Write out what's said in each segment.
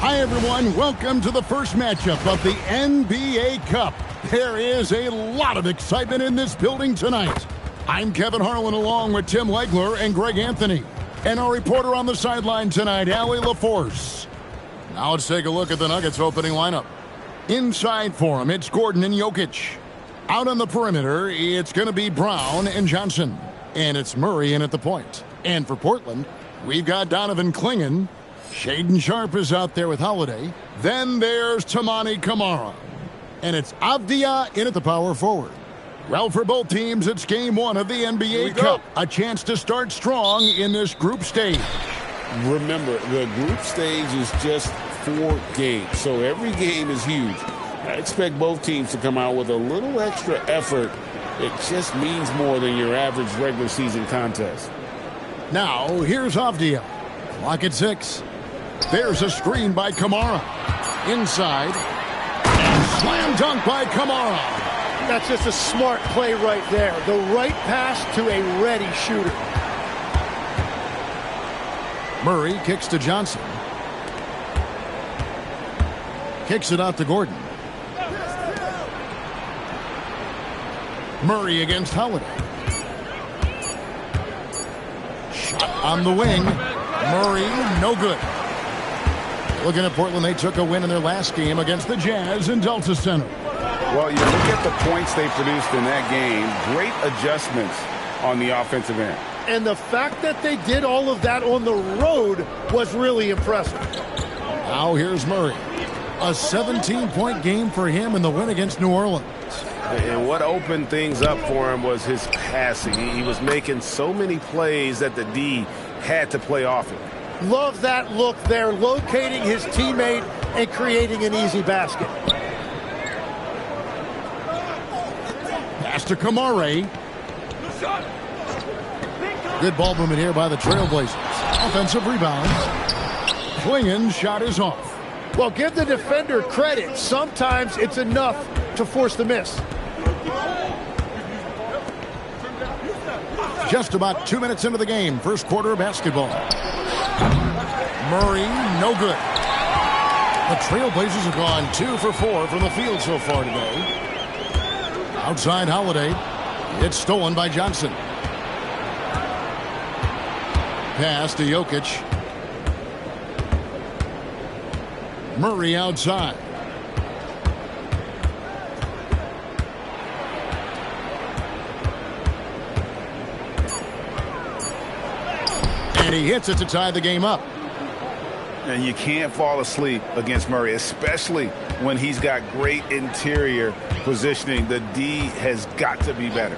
Hi, everyone. Welcome to the first matchup of the NBA Cup. There is a lot of excitement in this building tonight. I'm Kevin Harlan along with Tim Legler and Greg Anthony. And our reporter on the sideline tonight, Allie LaForce. Now let's take a look at the Nuggets opening lineup. Inside for them, it's Gordon and Jokic. Out on the perimeter, it's going to be Brown and Johnson. And it's Murray in at the point. And for Portland, we've got Donovan Clingan. Shaedon Sharpe is out there with Holiday. Then there's Toumani Camara. And it's Avdia in at the power forward. Well, for both teams, it's game one of the NBA Cup. A chance to start strong in this group stage. Remember, the group stage is just 4 games, so every game is huge. I expect both teams to come out with a little extra effort. It just means more than your average regular season contest. Now, here's Avdia. Clock at 6. There's a screen by Camara. Inside. And slam dunk by Camara. That's just a smart play right there. The right pass to a ready shooter. Murray kicks to Johnson. Kicks it out to Gordon. Murray against Holiday. Shot on the wing. Murray, no good. Looking at Portland, they took a win in their last game against the Jazz in Delta Center. Well, you look at the points they produced in that game. Great adjustments on the offensive end. And the fact that they did all of that on the road was really impressive. Now here's Murray. A 17-point game for him in the win against New Orleans. And what opened things up for him was his passing. He was making so many plays that the D had to play off him. Love that look there, locating his teammate and creating an easy basket. Pass to Camara. Good ball movement here by the Trailblazers. Offensive rebound. Clingan's shot is off. Well, give the defender credit. Sometimes it's enough to force the miss. Just about 2 minutes into the game. First quarter of basketball. Murray, no good. The Trailblazers have gone 2 for 4 from the field so far today. Outside Holiday. It's stolen by Johnson. Pass to Jokic. Murray outside. And he hits it to tie the game up. And you can't fall asleep against Murray, especially when he's got great interior positioning. The D has got to be better.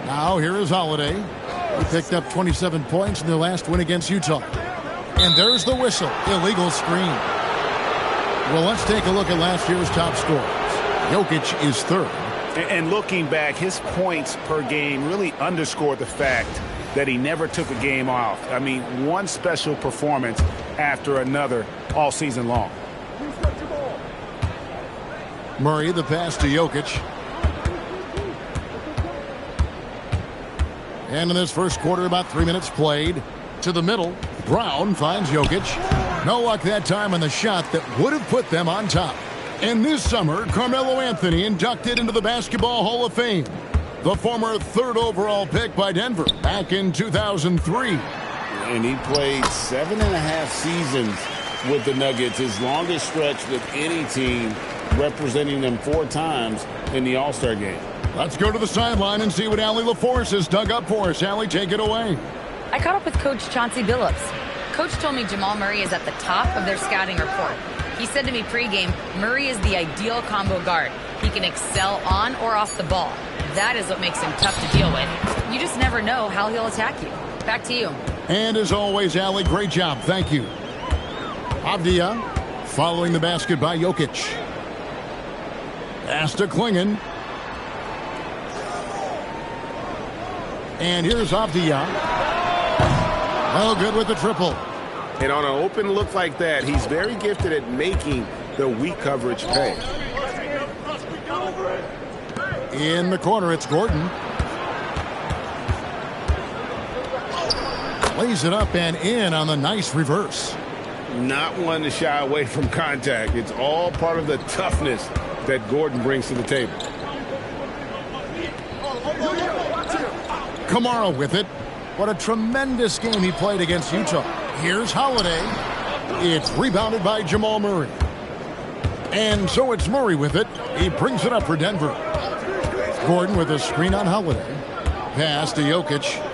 Now here is Holiday. He picked up 27 points in their last win against Utah. And there's the whistle. Illegal screen. Well, let's take a look at last year's top scorers. Jokic is third. And looking back, his points per game really underscore the fact that he never took a game off. I mean, one special performance after another all season long. Murray, the pass to Jokic. And in this first quarter, about 3 minutes played. To the middle, Brown finds Jokic. No luck that time on the shot that would have put them on top. And this summer, Carmelo Anthony inducted into the Basketball Hall of Fame. The former 3rd overall pick by Denver back in 2003. And he played 7.5 seasons with the Nuggets, his longest stretch with any team, representing them 4 times in the All-Star game. Let's go to the sideline and see what Allie LaForce has dug up for us. Allie, take it away. I caught up with Coach Chauncey Billups. Coach told me Jamal Murray is at the top of their scouting report. He said to me pregame, Murray is the ideal combo guard. He can excel on or off the ball. That is what makes him tough to deal with. You just never know how he'll attack you. Back to you. And as always, Allie, great job. Thank you. Avdia following the basket by Jokic. Pass to Clingan. And here's Avdia. Oh, good with the triple. And on an open look like that, he's very gifted at making the weak coverage pay. In the corner, it's Gordon. Lays it up and in on the nice reverse. not one to shy away from contact. It's all part of the toughness that Gordon brings to the table. Kamara with it. What a tremendous game he played against Utah. Here's Holiday. It's rebounded by Jamal Murray. And so it's Murray with it. He brings it up for Denver. Gordon with a screen on Holiday. Pass to Jokic.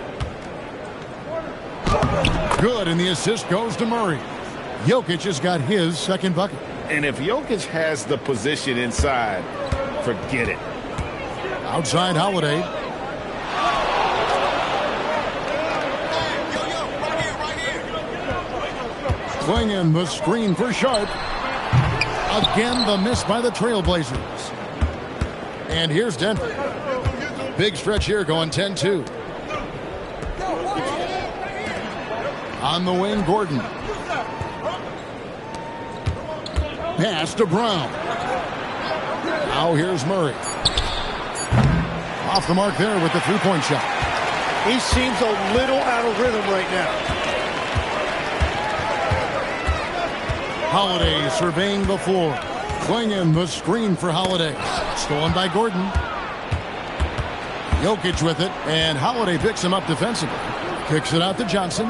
Good, and the assist goes to Murray. Jokic has got his second bucket. And if Jokic has the position inside, forget it. Outside Holiday. Clingan the screen for Sharp. Again, the miss by the Trailblazers. And here's Denver. Big stretch here going 10-2. On the wing, Gordon. Pass to Brown. Now here's Murray. Off the mark there with the three-point shot. He seems a little out of rhythm right now. Holiday surveying the floor. Clingan the screen for Holiday. Stolen by Gordon. Jokic with it, and Holiday picks him up defensively. Kicks it out to Johnson.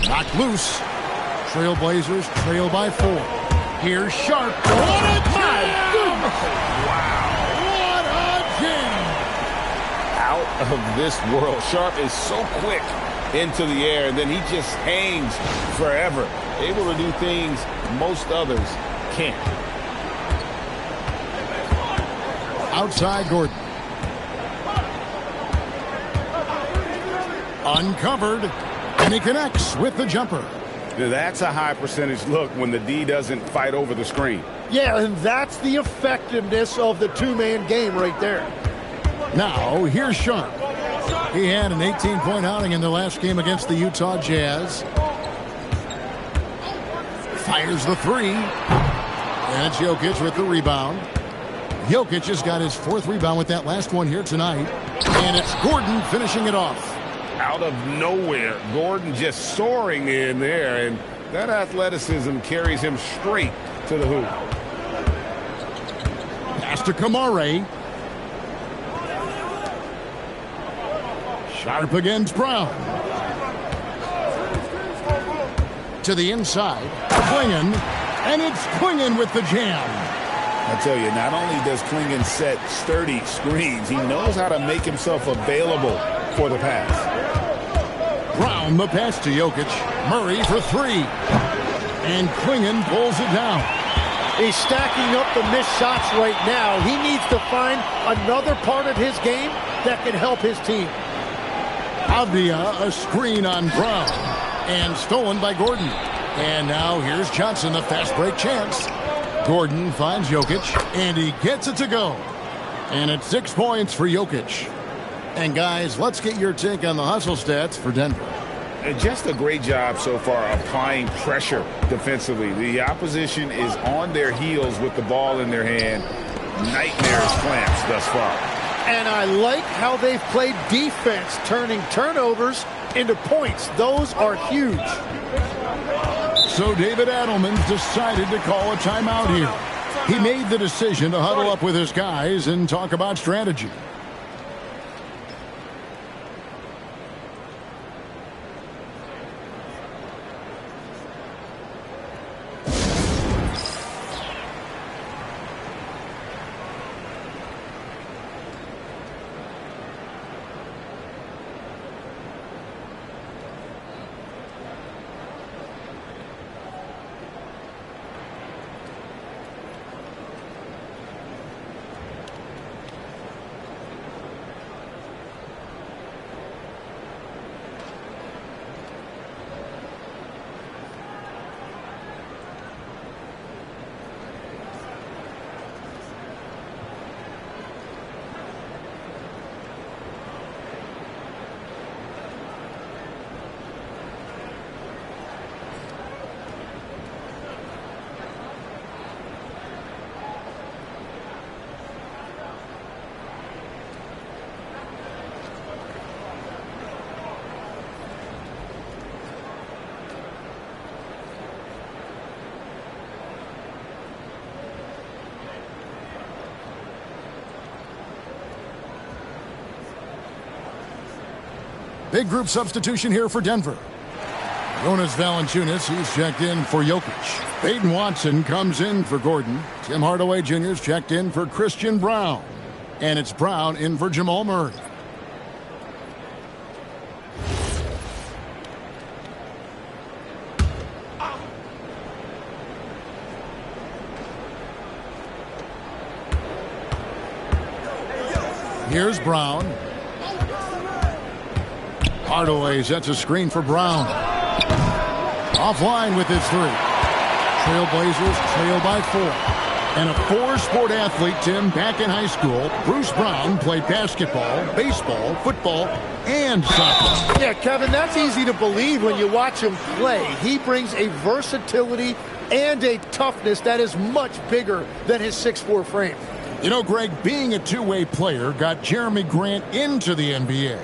Knocked loose. Trailblazers trail by 4. Here's Sharp. What a jam! Wow. What a jam! Out of this world. Sharp is so quick into the air, and then he just hangs forever. Able to do things most others can't. Outside Gordon. Uncovered, and he connects with the jumper. Now that's a high percentage look when the D doesn't fight over the screen. Yeah, and that's the effectiveness of the two-man game right there. Now, here's Sharp. He had an 18-point outing in the last game against the Utah Jazz. Fires the three. And it's Jokic with the rebound. Jokic has got his 4th rebound with that last one here tonight. And it's Gordon finishing it off. Out of nowhere, Gordon just soaring in there, and that athleticism carries him straight to the hoop. Pass to Kamara. Sharp against Brown. To the inside. Clingan. And it's Clingan with the jam. I tell you, not only does Clingan set sturdy screens, he knows how to make himself available for the pass. Brown the pass to Jokic. Murray for 3. And Clingan pulls it down. He's stacking up the missed shots right now. He needs to find another part of his game that can help his team. Avdia, a screen on Brown. And stolen by Gordon. And now here's Johnson, the fast break chance. Gordon finds Jokic, and he gets it to go. And it's 6 points for Jokic. And guys, let's get your take on the hustle stats for Denver. Just a great job so far applying pressure defensively. The opposition is on their heels with the ball in their hand. Nightmares clamps thus far. And I like how they've played defense, turning turnovers into points. Those are huge. So David Adelman's decided to call a timeout here. He made the decision to huddle up with his guys and talk about strategy. Big group substitution here for Denver. Jonas Valanciunas, he's checked in for Jokic. Peyton Watson comes in for Gordon. Tim Hardaway Jr.'s checked in for Christian Brown. And it's Brown in for Jamal Murray. Here's Brown. Hardaway sets a screen for Brown. Offline with his three. Trailblazers trail by 4. And a 4-sport athlete, Tim, back in high school. Bruce Brown played basketball, baseball, football, and soccer. Yeah, Kevin, that's easy to believe when you watch him play. He brings a versatility and a toughness that is much bigger than his 6'4" frame. You know, Greg, being a two-way player got Jeremy Grant into the NBA.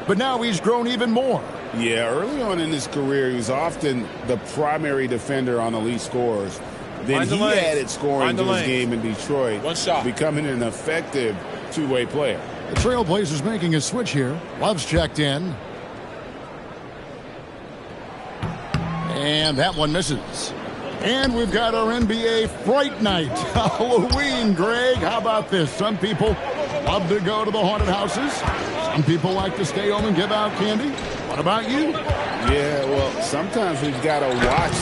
But now he's grown even more. Yeah, early on in his career, he was often the primary defender on elite scorers. Then he added scoring to his game in Detroit, becoming an effective two-way player. The Trailblazers making a switch here. Love's checked in. And that one misses. And we've got our NBA Fright Night. Halloween, Greg. How about this? Some people love to go to the haunted houses. Some people like to stay home and give out candy. What about you? Yeah, well, sometimes we've got to watch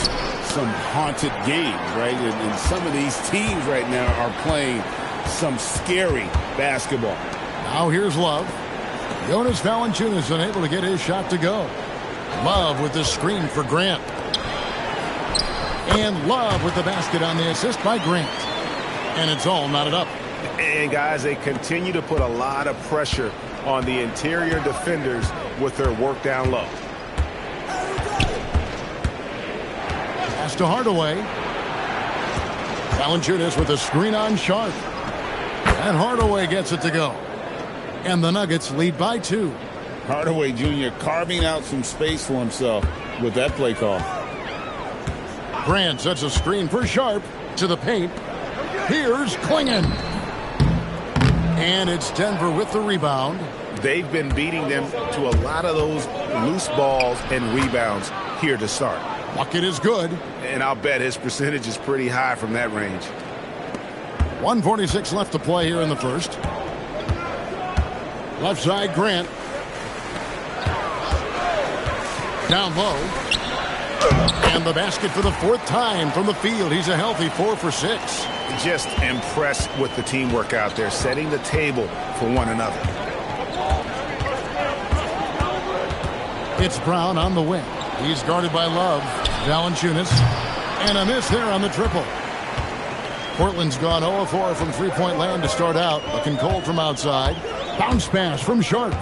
some haunted games, right? And some of these teams right now are playing some scary basketball. Now here's Love. Jonas Valanciunas unable to get his shot to go. Love with the screen for Grant. And Love with the basket on the assist by Grant. And it's all knotted up. And, guys, they continue to put a lot of pressure on the interior defenders with their work down low. Pass to Hardaway. Valanciunas with a screen on Sharp. And Hardaway gets it to go. And the Nuggets lead by 2. Hardaway Jr. carving out some space for himself with that play call. Grant sets a screen for Sharp to the paint. Here's Klingon. And it's Denver with the rebound. They've been beating them to a lot of those loose balls and rebounds here to start. Bucket is good. And I'll bet his percentage is pretty high from that range. 1:46 left to play here in the first. Left side, Grant. Down low. And the basket for the 4th time from the field. He's a healthy 4 for 6. Just impressed with the teamwork out there, setting the table for one another. It's Brown on the wing. He's guarded by Love. Valanciunas. And a miss there on the triple. Portland's gone 0-4 from three-point land to start out. Looking cold from outside. Bounce pass from Sharp.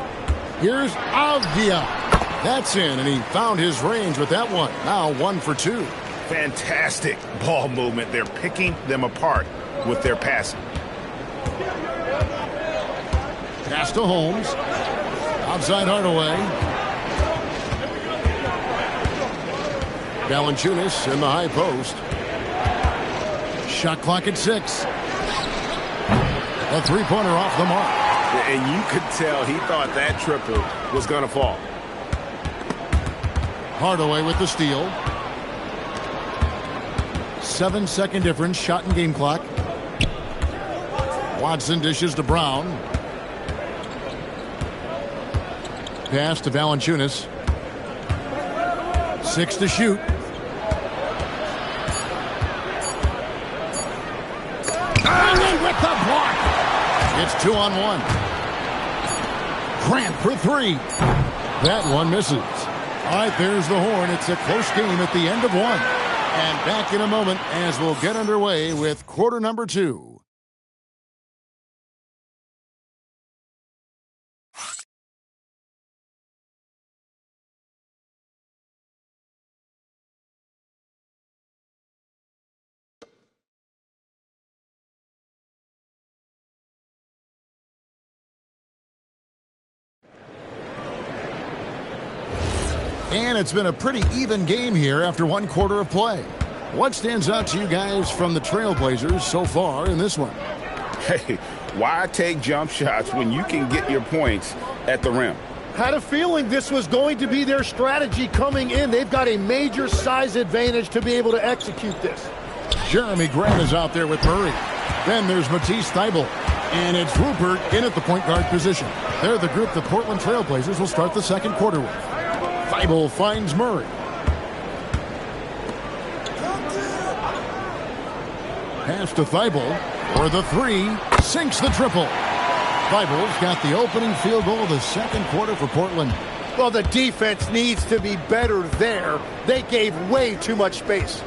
Here's Avdia. That's in, and he found his range with that one. Now 1 for 2. Fantastic ball movement. They're picking them apart with their passing. Pass to Holmes. Outside Hardaway. Valanciunas in the high post. Shot clock at 6. A three-pointer off the mark. And you could tell he thought that triple was going to fall. Hardaway with the steal. 7-second difference, shot and game clock. Watson dishes to Brown. Pass to Valanciunas. 6 to shoot. And then with the block. It's 2-on-1. Grant for 3. That one misses. All right, there's the horn. It's a close game at the end of 1. And back in a moment as we'll get underway with quarter number 2. And it's been a pretty even game here after 1 quarter of play. What stands out to you guys from the Trailblazers so far in this one? Hey, why take jump shots when you can get your points at the rim? Had a feeling this was going to be their strategy coming in. They've got a major size advantage to be able to execute this. Jeremy Grant is out there with Murray. Then there's Matisse Thybulle. And it's Rupert in at the point guard position. They're the group the Portland Trail Blazers will start the second quarter with. Thybulle finds Murray. Pass to Thybulle for the three. Sinks the triple. Thybulle's got the opening field goal of the second quarter for Portland. Well, the defense needs to be better there. They gave way too much space.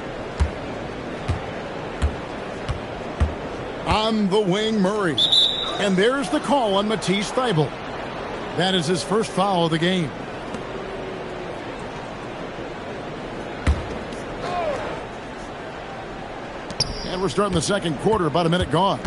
On the wing, Murray. And there's the call on Matisse Thybulle. That is his first foul of the game. And we're starting the second quarter, about a minute gone.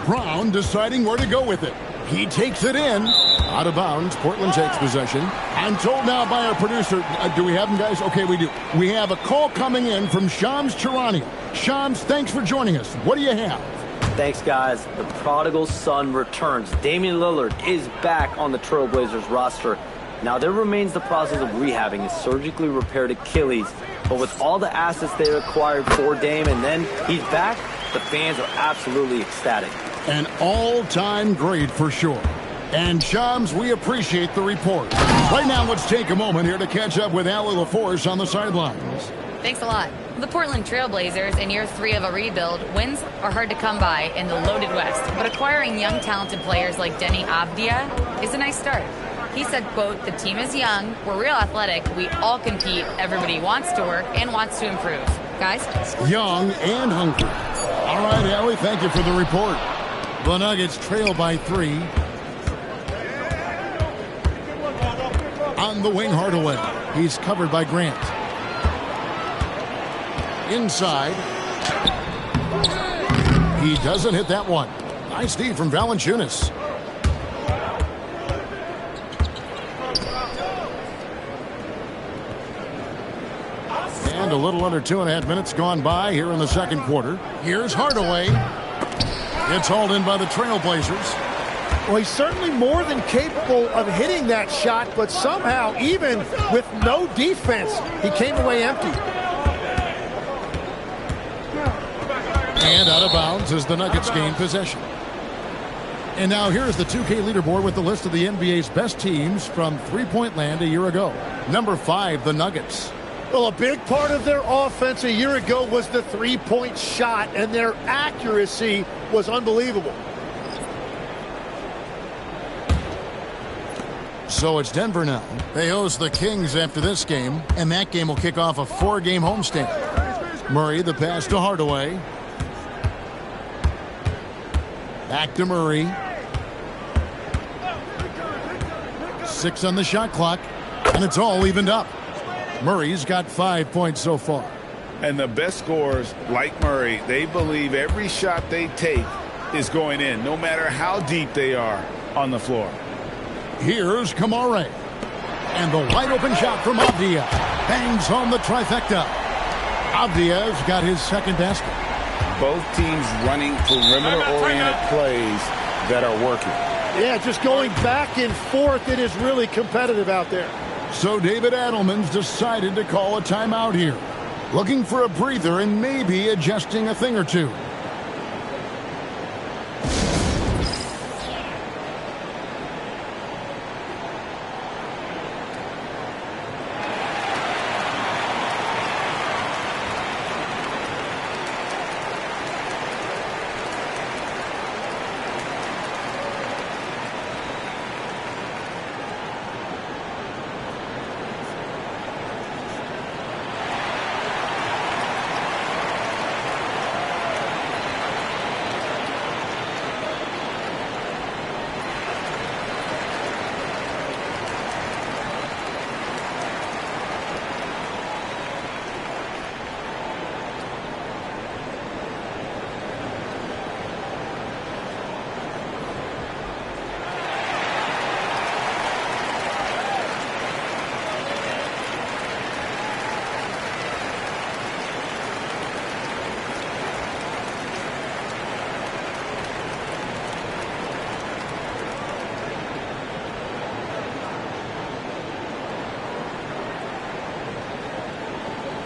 Brown deciding where to go with it. He takes it in. Out of bounds. Portland takes possession. I'm told now by our producer, do we have him, guys? Okay, we do. We have a call coming in from Shams Charania. Shams, thanks for joining us. What do you have? Thanks, guys. The prodigal son returns. Damian Lillard is back on the Trailblazers roster. Now, there remains the process of rehabbing his surgically repaired Achilles. But with all the assets they acquired for Dame and then he's back, the fans are absolutely ecstatic. An all-time great for sure. And Shams, we appreciate the report. Right now, let's take a moment here to catch up with Allie LaForce on the sidelines. Thanks a lot. The Portland Trailblazers, in year 3 of a rebuild, wins are hard to come by in the loaded West. But acquiring young, talented players like Deni Avdija is a nice start. He said, quote, "The team is young, we're real athletic, we all compete, everybody wants to work and wants to improve." Guys? Young and hungry. All right, Allie, thank you for the report. The Nuggets trail by 3. On the wing, Hardaway. He's covered by Grant. Inside. He doesn't hit that one. Nice D from Valanciunas. And a little under 2.5 minutes gone by here in the second quarter. Here's Hardaway. It's hauled in by the Trailblazers. Well, he's certainly more than capable of hitting that shot, but somehow, even with no defense, he came away empty. And out of bounds as the Nuggets gain possession. And now here's the 2K leaderboard with the list of the NBA's best teams from three-point land a year ago. Number 5, the Nuggets. Well, a big part of their offense a year ago was the three-point shot, and their accuracy was unbelievable. So it's Denver now. They host the Kings after this game, and that game will kick off a 4-game homestand. Murray, the pass to Hardaway. Back to Murray. 6 on the shot clock, and it's all evened up. Murray's got 5 points so far. And the best scorers, like Murray, they believe every shot they take is going in, no matter how deep they are on the floor. Here's Kamare. And the wide-open shot from Avdija. Bangs home the trifecta. Avdija's got his second basket. Both teams running perimeter-oriented plays that are working. Yeah, just going back and forth. It is really competitive out there. So David Adelman's decided to call a timeout here. Looking for a breather and maybe adjusting a thing or two.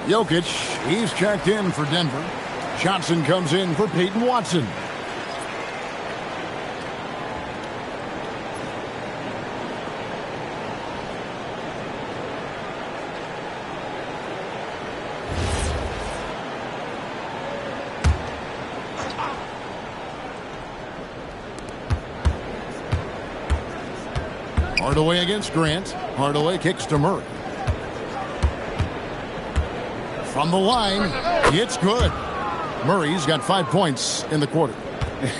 Jokic, he's checked in for Denver. Johnson comes in for Peyton Watson. Hardaway against Grant. Hardaway kicks to Murray. From the line, it's good. Murray's got 5 points in the quarter.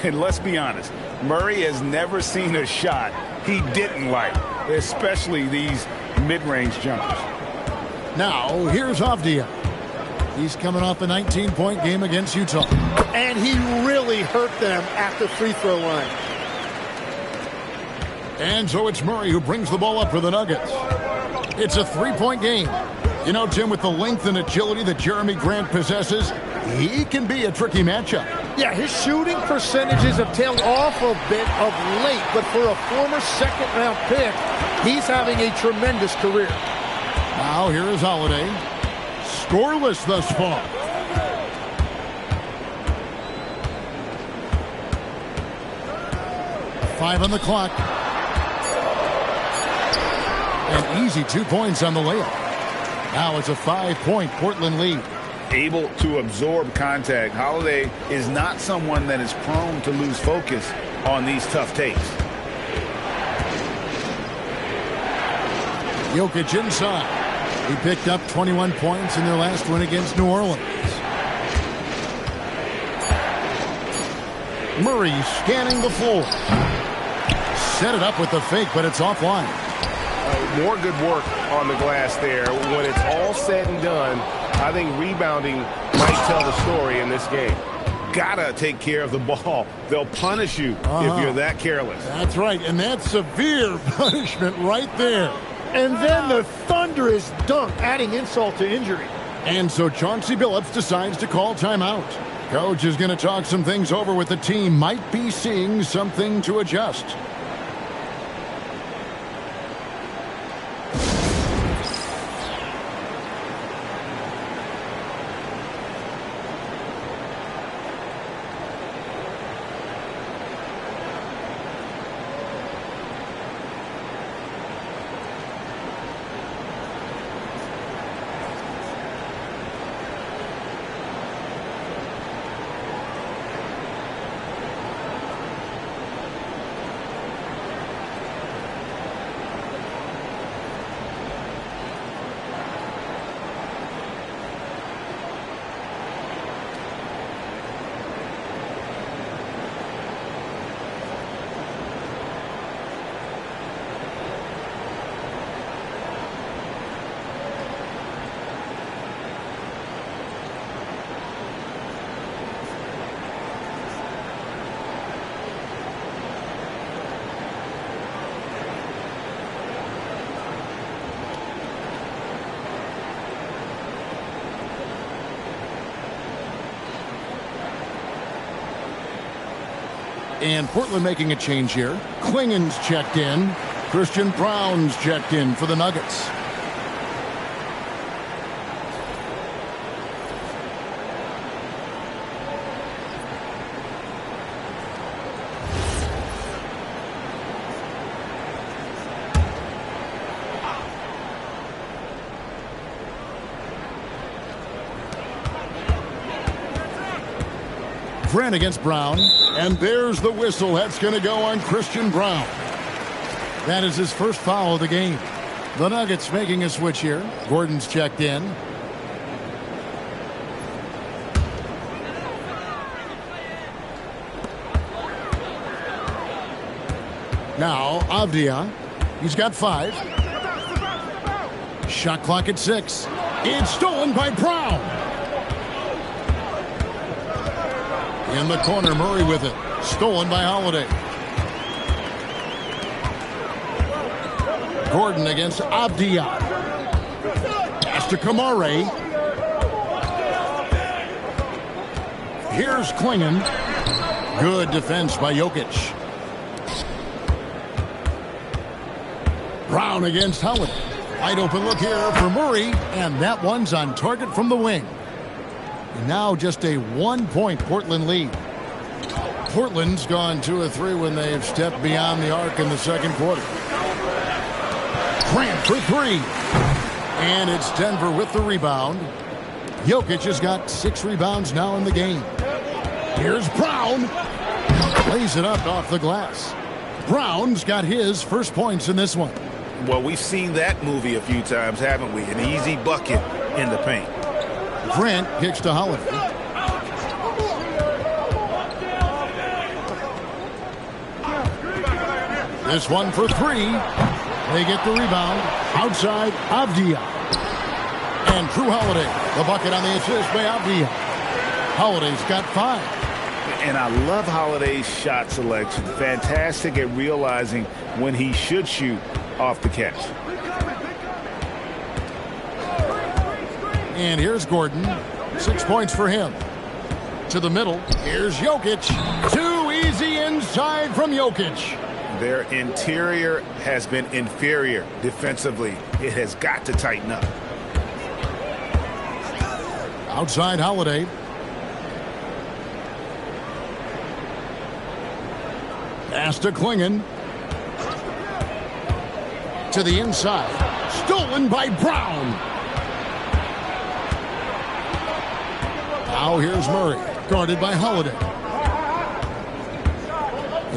And let's be honest, Murray has never seen a shot he didn't like, especially these mid-range jumpers. Now, here's Avdia. He's coming off a 19-point game against Utah. And he really hurt them at the free throw line. And so it's Murray who brings the ball up for the Nuggets. It's a 3-point game. You know, Tim, with the length and agility that Jeremy Grant possesses, he can be a tricky matchup. Yeah, his shooting percentages have tailed off a bit of late, but for a former second-round pick, he's having a tremendous career. Now, here is Holiday. Scoreless thus far. Five on the clock. An easy 2 points on the layup. Now it's a 5-point Portland lead. Able to absorb contact. Holiday is not someone that is prone to lose focus on these tough takes. Jokic inside. He picked up 21 points in their last win against New Orleans. Murray scanning the floor. Set it up with the fake, but it's offline. More good work on the glass there. When it's all said and done, I think rebounding might tell the story in this game. Gotta take care of the ball. They'll punish you if you're that careless. That's right, and that's severe punishment right there. And then the thunderous dunk, adding insult to injury. And so Chauncey Billups decides to call timeout. Coach is going to talk some things over with the team. Might be seeing something to adjust. And Portland making a change here. Klingen's checked in. Christian Braun's checked in for the Nuggets. Grant against Brown, and there's the whistle. That's going to go on Christian Braun. That is his first foul of the game. The Nuggets making a switch here. Gordon's checked in. Now Avdia. He's got 5. Shot clock at 6. It's stolen by Brown. In the corner, Murray with it. Stolen by Holiday. Gordon against Avdia. Pass to Kamare. Here's Klingen. Good defense by Jokic. Brown against Holiday. Wide open look here for Murray, and that one's on target from the wing. And now just a 1-point Portland lead. Portland's gone 2 of 3 when they have stepped beyond the arc in the second quarter. Grant for 3. And it's Denver with the rebound. Jokic has got 6 rebounds now in the game. Here's Brown. Lays it up off the glass. Brown's got his first points in this one. Well, we've seen that movie a few times, haven't we? An easy bucket in the paint. Grant kicks to Holiday. This one for 3. They get the rebound. Outside, Avdia. And Drew Holiday, the bucket on the assist by Avdia. Holiday's got 5. And I love Holiday's shot selection. Fantastic at realizing when he should shoot off the catch. And here's Gordon. 6 points for him. To the middle. Here's Jokic. Too easy inside from Jokic. Their interior has been inferior defensively. It has got to tighten up. Outside Holiday. Pass to Klingon. To the inside. Stolen by Brown. Now here's Murray. Guarded by Holiday.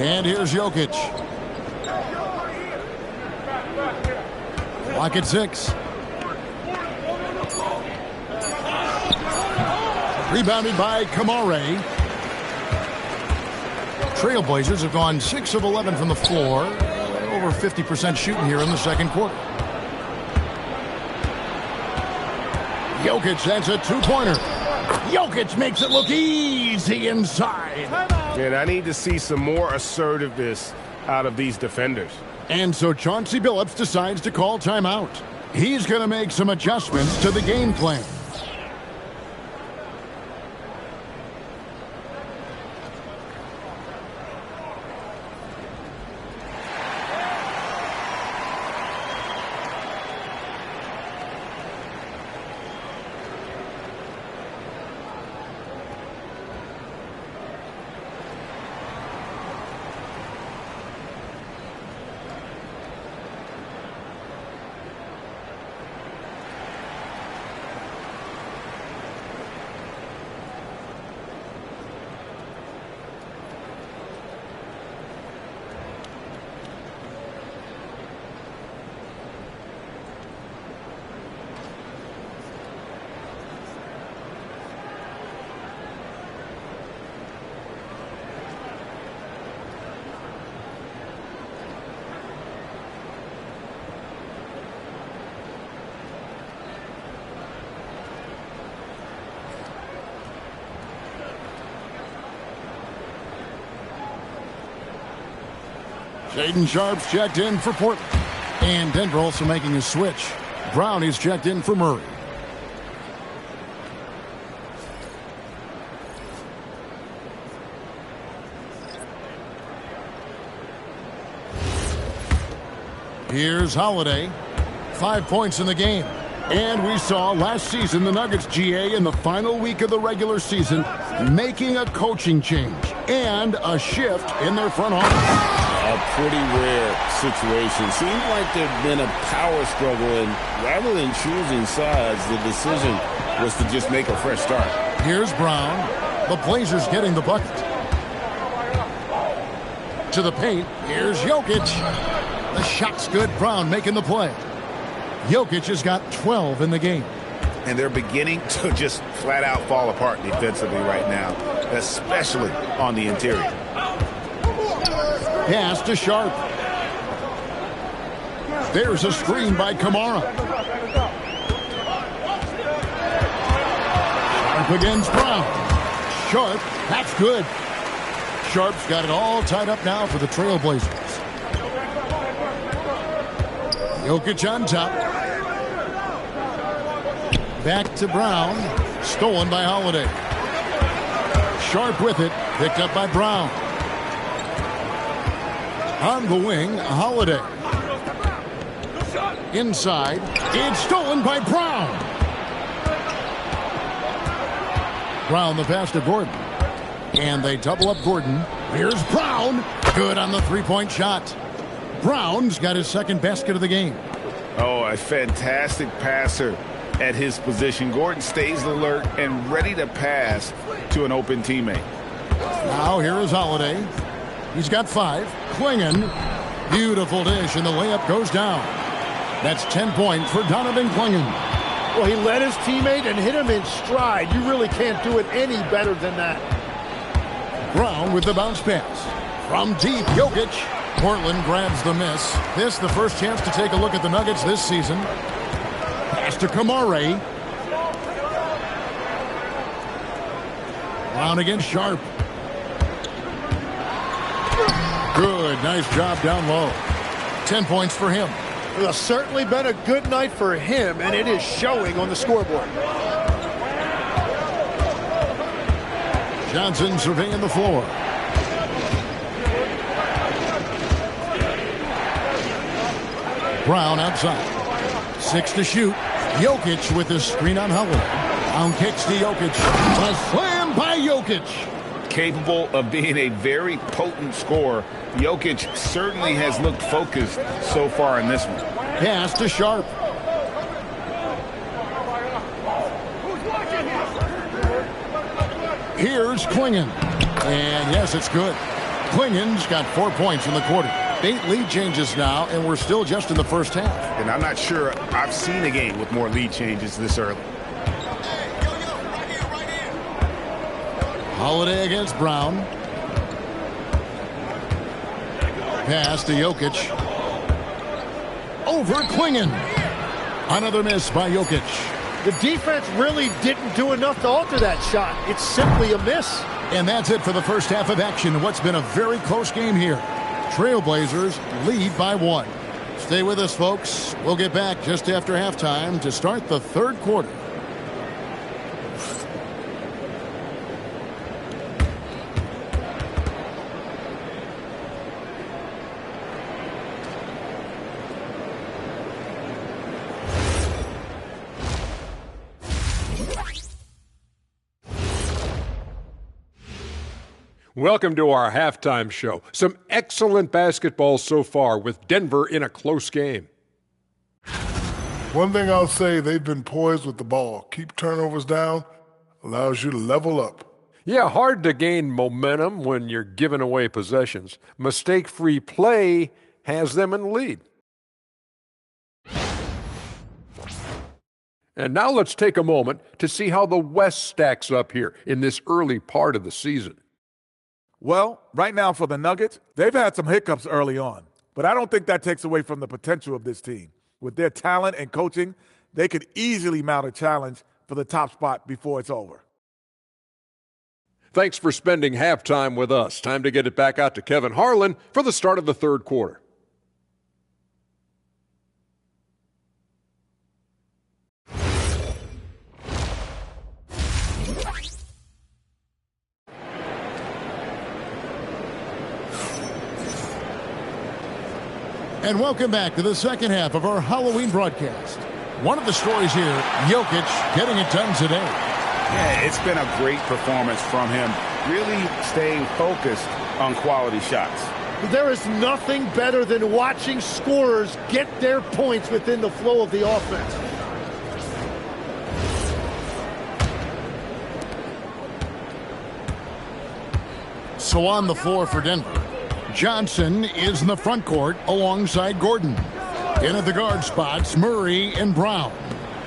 And here's Jokic. Clock at 6. Rebounded by Kamare. Trailblazers have gone 6 of 11 from the floor. Over 50% shooting here in the second quarter. Jokic, that's a 2-pointer. Jokic makes it look easy inside. And I need to see some more assertiveness out of these defenders. And so Chauncey Billups decides to call timeout. He's going to make some adjustments to the game plan. Shaedon Sharpe's checked in for Portland. And Denver also making a switch. Brown is checked in for Murray. Here's Holiday. 5 points in the game. And we saw last season the Nuggets, GA, in the final week of the regular season, making a coaching change and a shift in their front office. A pretty rare situation. Seems like there's been a power struggle, and rather than choosing sides, the decision was to just make a fresh start. Here's Brown. The Blazers getting the bucket. To the paint. Here's Jokic. The shot's good. Brown making the play. Jokic has got 12 in the game. And they're beginning to just flat out fall apart defensively right now, especially on the interior. Pass to Sharpe. There's a screen by Kamara. Sharpe against Brown. Sharpe, that's good. Sharpe's got it all tied up now for the Trailblazers. Jokic on top. Back to Brown. Stolen by Holiday. Sharpe with it. Picked up by Brown. On the wing, Holiday. Inside. It's stolen by Brown. Brown the pass to Gordon. And they double up Gordon. Here's Brown. Good on the three-point shot. Brown's got his second basket of the game. Oh, a fantastic passer at his position. Gordon stays alert and ready to pass to an open teammate. Now here is Holiday. He's got 5. Clingan. Beautiful dish, and the layup goes down. That's 10 points for Donovan Clingan. Well, he led his teammate and hit him in stride. You really can't do it any better than that. Brown with the bounce pass. From deep, Jokic. Portland grabs the miss. This the first chance to take a look at the Nuggets this season. Pass to Kamare. Brown against Sharp. Good, nice job down low. 10 points for him. Well, certainly been a good night for him, and it is showing on the scoreboard. Johnson surveying the floor. Brown outside. 6 to shoot. Jokic with the screen on Howard. Brown kicks to Jokic. A slam by Jokic. Capable of being a very potent scorer, Jokic certainly has looked focused so far in this one. Pass to Sharp. Here's Clingan. And yes, it's good. Clingan's got 4 points in the quarter. 8 lead changes now, and we're still just in the first half. And I'm not sure I've seen a game with more lead changes this early. Holiday against Brown. Pass to Jokic. Over Clingan. Another miss by Jokic. The defense really didn't do enough to alter that shot. It's simply a miss. And that's it for the first half of action. What's been a very close game here. Trailblazers lead by 1. Stay with us, folks. We'll get back just after halftime to start the third quarter. Welcome to our halftime show. Some excellent basketball so far with Denver in a close game. One thing I'll say, they've been poised with the ball. Keep turnovers down, allows you to level up. Yeah, hard to gain momentum when you're giving away possessions. Mistake-free play has them in the lead. And now let's take a moment to see how the West stacks up here in this early part of the season. Well, right now for the Nuggets, they've had some hiccups early on, but I don't think that takes away from the potential of this team. With their talent and coaching, they could easily mount a challenge for the top spot before it's over. Thanks for spending halftime with us. Time to get it back out to Kevin Harlan for the start of the third quarter. And welcome back to the second half of our Halloween broadcast. One of the stories here, Jokic getting it done today. Yeah, it's been a great performance from him, really staying focused on quality shots. There is nothing better than watching scorers get their points within the flow of the offense. So on the floor for Denver, Johnson is in the front court alongside Gordon. In at the guard spots, Murray and Brown.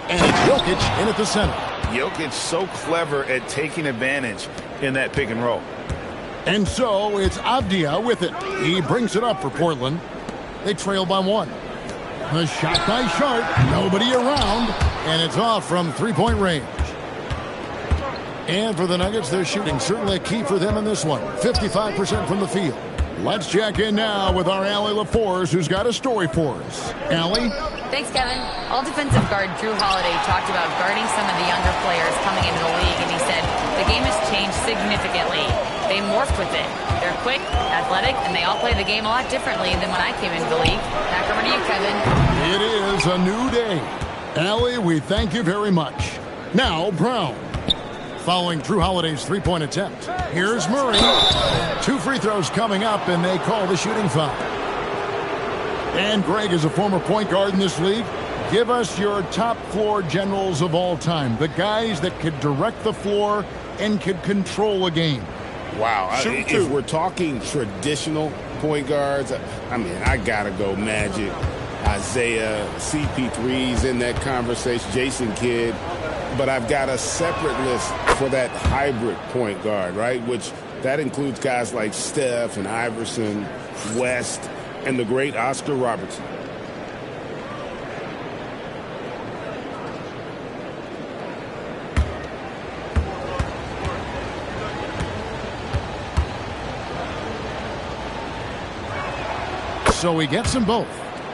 And it's Jokic in at the center. Jokic so clever at taking advantage in that pick and roll. And so it's Avdia with it. He brings it up for Portland. They trail by 1. The shot by Sharp. Nobody around. And it's off from three-point range. And for the Nuggets, their shooting certainly a key for them in this one. 55% from the field. Let's check in now with our Allie LaForce, who's got a story for us. Allie? Thanks, Kevin. All defensive guard Drew Holiday talked about guarding some of the younger players coming into the league, and he said the game has changed significantly. They morphed with it. They're quick, athletic, and they all play the game a lot differently than when I came into the league. Back over to you, Kevin. It is is a new day. Allie, we thank you very much. Now, Brown. Following Drew Holiday's three-point attempt. Here's Murray. 2 free throws coming up, and they call the shooting foul. And Greg is a former point guard in this league. Give us your top floor generals of all time. The guys that could direct the floor and could control a game. Wow. If we're talking traditional point guards, I mean, I got to go Magic, Isaiah, CP3's in that conversation, Jason Kidd. But I've got a separate list for that hybrid point guard, right? Which that includes guys like Steph and Iverson, West, and the great Oscar Robertson. So he gets them both.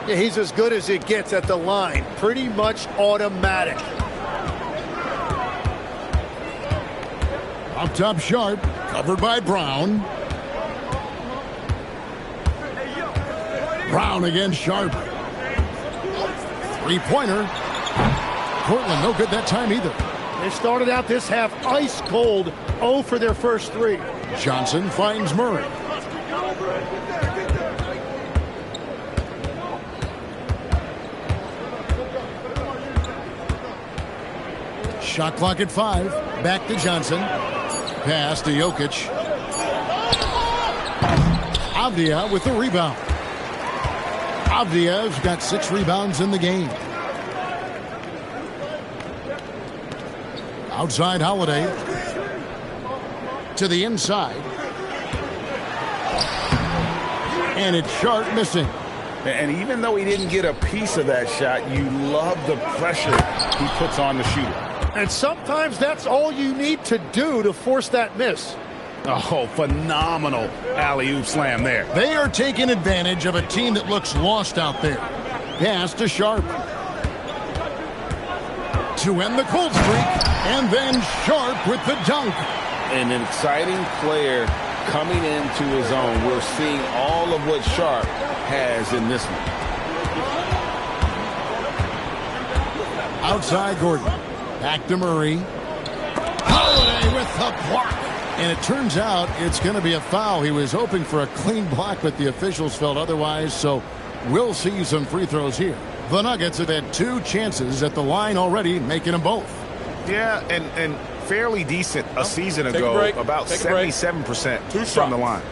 Yeah, he's as good as it gets at the line. Pretty much automatic. Up top, Sharp, covered by Brown. Brown against Sharp. Three-pointer. Portland no good that time either. They started out this half ice cold, 0 for their first 3. Johnson finds Murray. Shot clock at 5. Back to Johnson. Pass to Jokic. Avdia with the rebound. Avdia's got 6 rebounds in the game. Outside Holiday. To the inside. And it's Sharp missing. And even though he didn't get a piece of that shot, you love the pressure he puts on the shooter. And sometimes that's all you need to do to force that miss. Oh, phenomenal alley-oop slam there. They are taking advantage of a team that looks lost out there. Pass to Sharp. To end the cold streak. And then Sharp with the dunk. An exciting player coming into his own. We're seeing all of what Sharp has in this one. Outside Gordon. Back to Murray. Holiday with the block. And it turns out it's going to be a foul. He was hoping for a clean block, but the officials felt otherwise, so we'll see some free throws here. The Nuggets have had 2 chances at the line already, making them both. Yeah, and fairly decent a season ago, about 77% from the line.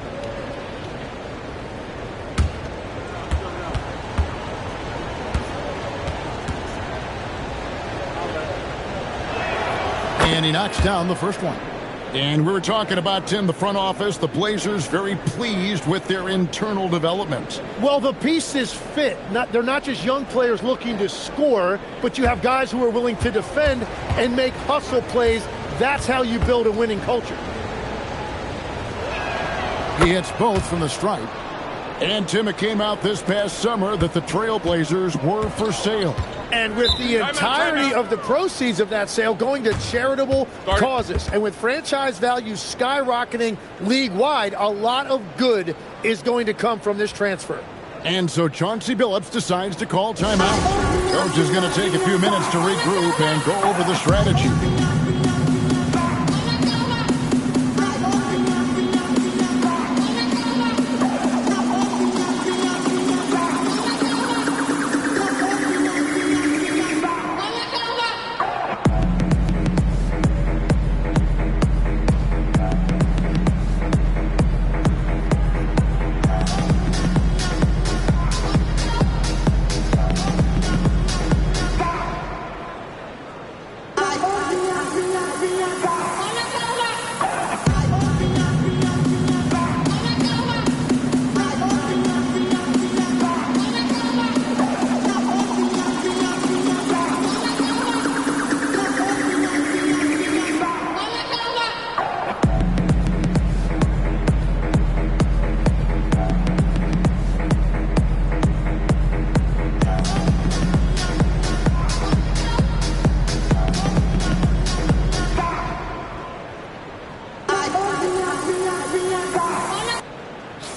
And he knocks down the first one. And we were talking about, Tim, the front office, the Blazers very pleased with their internal development. Well, the pieces fit. They're not just young players looking to score, but you have guys who are willing to defend and make hustle plays. That's how you build a winning culture. He hits both from the stripe. And, Tim, it came out this past summer that the Trailblazers were for sale. And with the entirety of the proceeds of that sale going to charitable causes, and with franchise values skyrocketing league-wide, a lot of good is going to come from this transfer. And so Chauncey Billups decides to call timeout. Coach is going to take a few minutes to regroup and go over the strategy.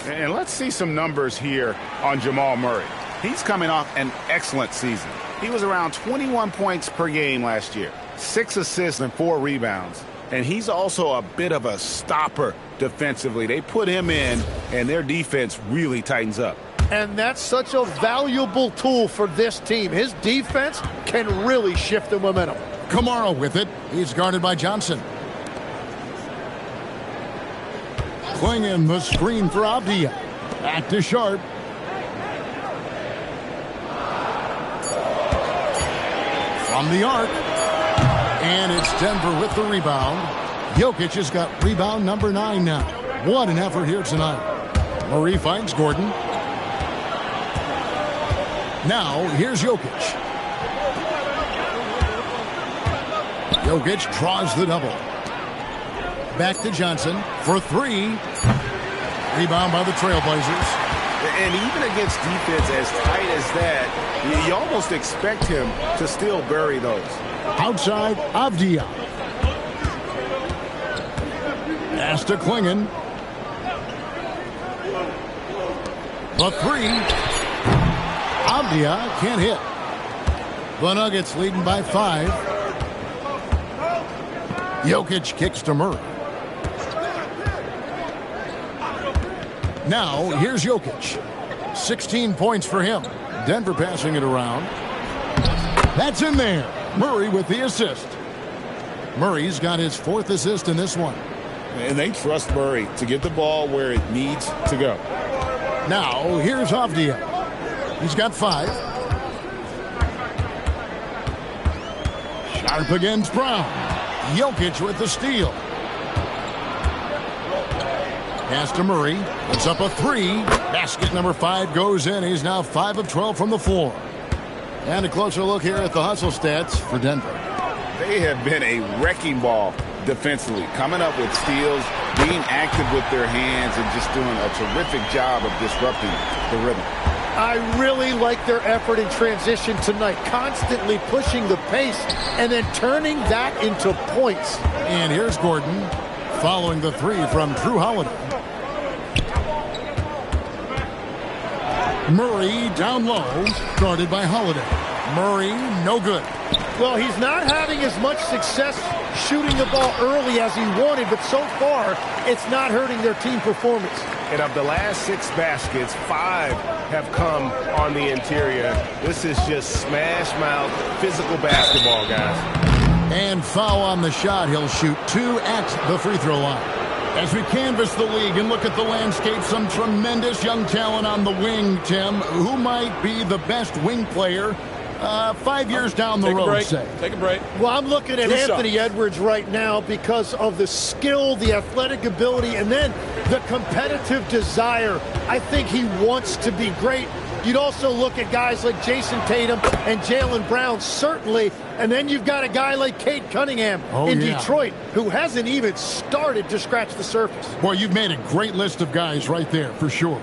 And let's see some numbers here on Jamal Murray. He's coming off an excellent season. He was around 21 points per game last year, 6 assists and 4 rebounds. And he's also a bit of a stopper defensively. They put him in, and their defense really tightens up. And that's such a valuable tool for this team. His defense can really shift the momentum. Kamara with it. He's guarded by Johnson. Clingan the screen for Avdia. Back to Sharp. From the arc. And it's Denver with the rebound. Jokic has got rebound number 9 now. What an effort here tonight. Murray finds Gordon. Now, here's Jokic. Jokic draws the double. Back to Johnson for 3. Rebound by the Trailblazers. And even against defense as tight as that, you almost expect him to still bury those. Outside, Avdia. Pass to Clingan. The 3. Avdia can't hit. The Nuggets leading by 5. Jokic kicks to Murray. Now, here's Jokic. 16 points for him. Denver passing it around. That's in there. Murray with the assist. Murray's got his 4th assist in this one. And they trust Murray to get the ball where it needs to go. Now, here's Avdia. He's got 5. Sharp against Brown. Jokic with the steal. Pass to Murray. It's up a 3. Basket number 5 goes in. He's now 5 of 12 from the floor. And a closer look here at the hustle stats for Denver. They have been a wrecking ball defensively, coming up with steals, being active with their hands, and just doing a terrific job of disrupting the rhythm. I really like their effort in transition tonight, constantly pushing the pace and then turning that into points. And here's Gordon following the 3 from Drew Holiday. Murray down low, guarded by Holiday. Murray, no good. Well, he's not having as much success shooting the ball early as he wanted, but so far, it's not hurting their team performance. And of the last 6 baskets, 5 have come on the interior. This is just smash mouth physical basketball, guys. And foul on the shot. He'll shoot 2 at the free throw line. As we canvass the league and look at the landscape, some tremendous young talent on the wing, Tim. Who might be the best wing player 5 years down the road, say? Take a break. Well, I'm looking at Anthony Edwards right now because of the skill, the athletic ability, and then the competitive desire. I think he wants to be great. You'd also look at guys like Jason Tatum and Jaylen Brown, certainly. And then you've got a guy like Cade Cunningham in Detroit, who hasn't even started to scratch the surface. Boy, you've made a great list of guys right there, for sure.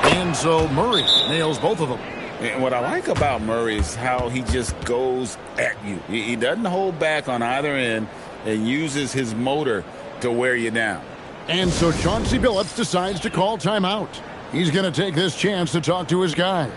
And so Murray nails both of them. And what I like about Murray is how he just goes at you. He doesn't hold back on either end and uses his motor to wear you down. And so Chauncey Billups decides to call timeout. He's going to take this chance to talk to his guys.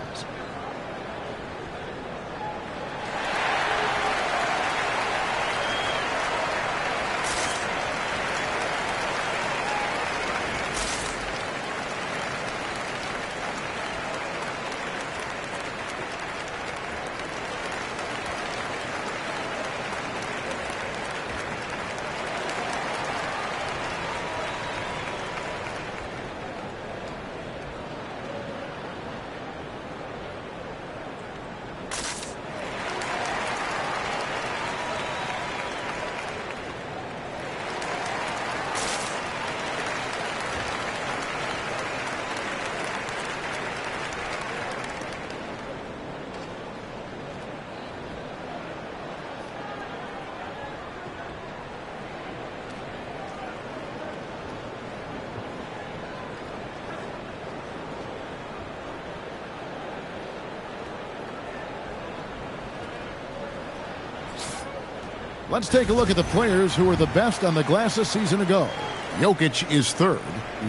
Let's take a look at the players who were the best on the glass a season ago. Jokic is third.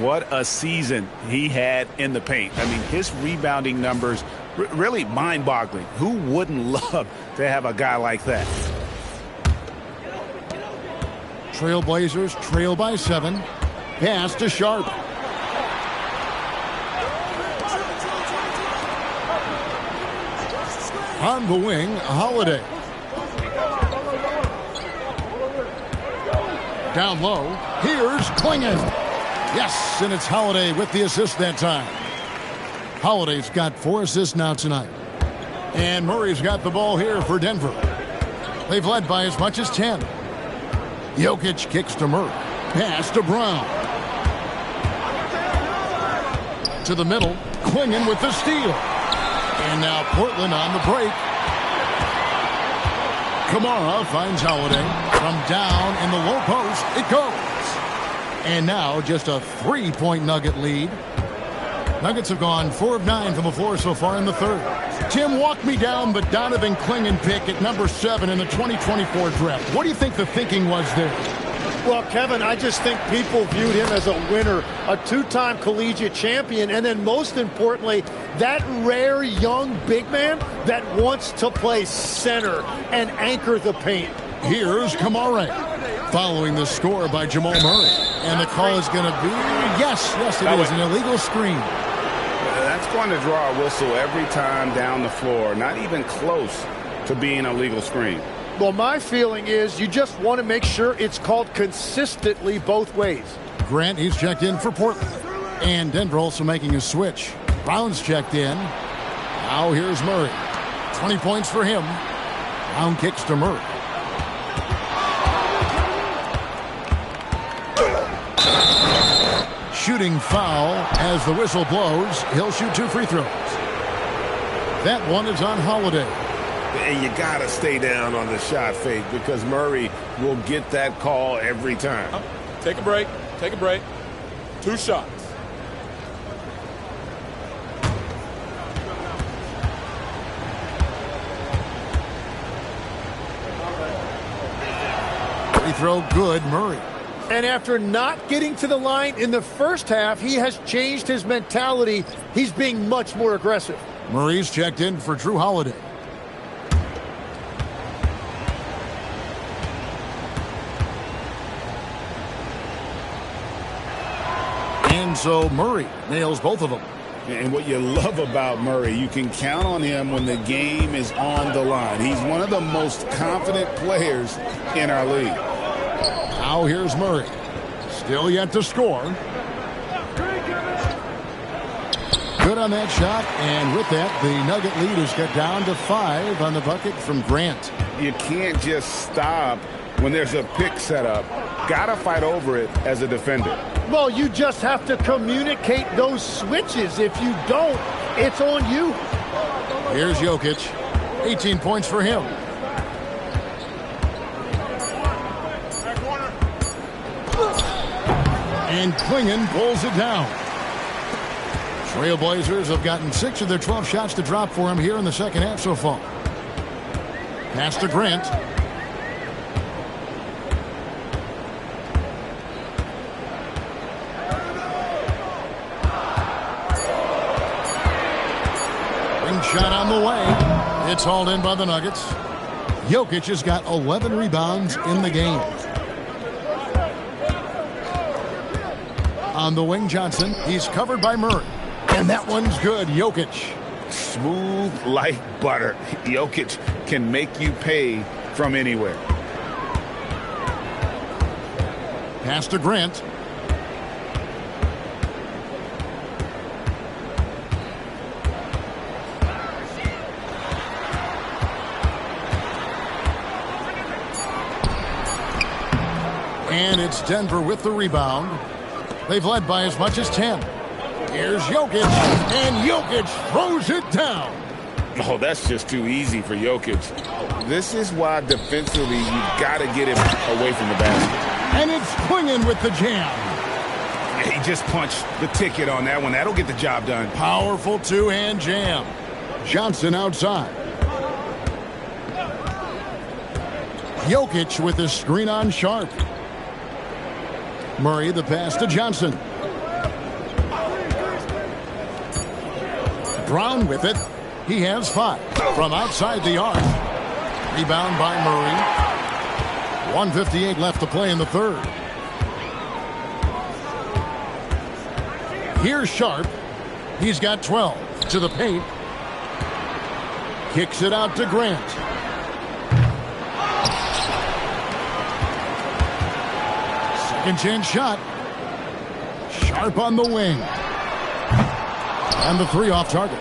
What a season he had in the paint. I mean, his rebounding numbers really mind-boggling. Who wouldn't love to have a guy like that? Trailblazers trail by 7. Pass to Sharp. On the wing, Holiday. Down low, here's Klingon. Yes, and it's Holiday with the assist that time. Holiday's got 4 assists now tonight. And Murray's got the ball here for Denver. They've led by as much as 10. Jokic kicks to Murray. Pass to Brown. To the middle, Klingon with the steal. And now Portland on the break. Kamara finds Holiday. From down in the low post, it goes. And now just a 3-point Nugget lead. Nuggets have gone 4 of 9 from the floor so far in the third. Tim, walk me down the Donovan Klingon pick at number 7 in the 2024 draft. What do you think the thinking was there? Well, Kevin, I just think people viewed him as a winner, a 2-time collegiate champion, and then most importantly, that rare young big man that wants to play center and anchor the paint. Here's Kamara following the score by Jamal Murray. And the call is going to be, yes, it is an illegal screen. That's going to draw a whistle every time down the floor, not even close to being a legal screen. Well, my feeling is you just want to make sure it's called consistently both ways. Grant, he's checked in for Portland. And Denver also making a switch. Brown's checked in. Now here's Murray. 20 points for him. Brown kicks to Murray. Shooting foul as the whistle blows. He'll shoot 2 free throws. That one is on Holiday. And you got to stay down on the shot fake because Murray will get that call every time. Take a break. Take a break. 2 shots. Free throw good, Murray. And after not getting to the line in the first half, he has changed his mentality. He's being much more aggressive. Murray's checked in for Drew Holiday. And so Murray nails both of them. And what you love about Murray, you can count on him when the game is on the line. He's one of the most confident players in our league. Now here's Murray. Still yet to score. Good on that shot. And with that, the Nugget lead is cut down to 5 on the bucket from Grant. You can't just stop when there's a pick set up. Got to fight over it as a defender. Well, you just have to communicate those switches. If you don't, it's on you. Here's Jokic. 18 points for him. And Klingon pulls it down. Trailblazers have gotten 6 of their 12 shots to drop for him here in the second half so far. Pass to Grant. Shot on the way. It's hauled in by the Nuggets. Jokic has got 11 rebounds in the game. On the wing, Johnson. He's covered by Murray. And that one's good. Jokic. Smooth like butter. Jokic can make you pay from anywhere. Pass to Grant. And it's Denver with the rebound. They've led by as much as 10. Here's Jokic, and Jokic throws it down. Oh, that's just too easy for Jokic. This is why defensively you've got to get him away from the basket. And it's Klingon with the jam. He just punched the ticket on that one. That'll get the job done. Powerful two-hand jam. Johnson outside. Jokic with the screen on Sharp. Murray the pass to Johnson. Brown with it. He has 5 from outside the arc. Rebound by Murray. 1:58 left to play in the third. Here's Sharp. He's got 12 to the paint. Kicks it out to Grant. Second chance shot. Sharp on the wing. And the 3 off target.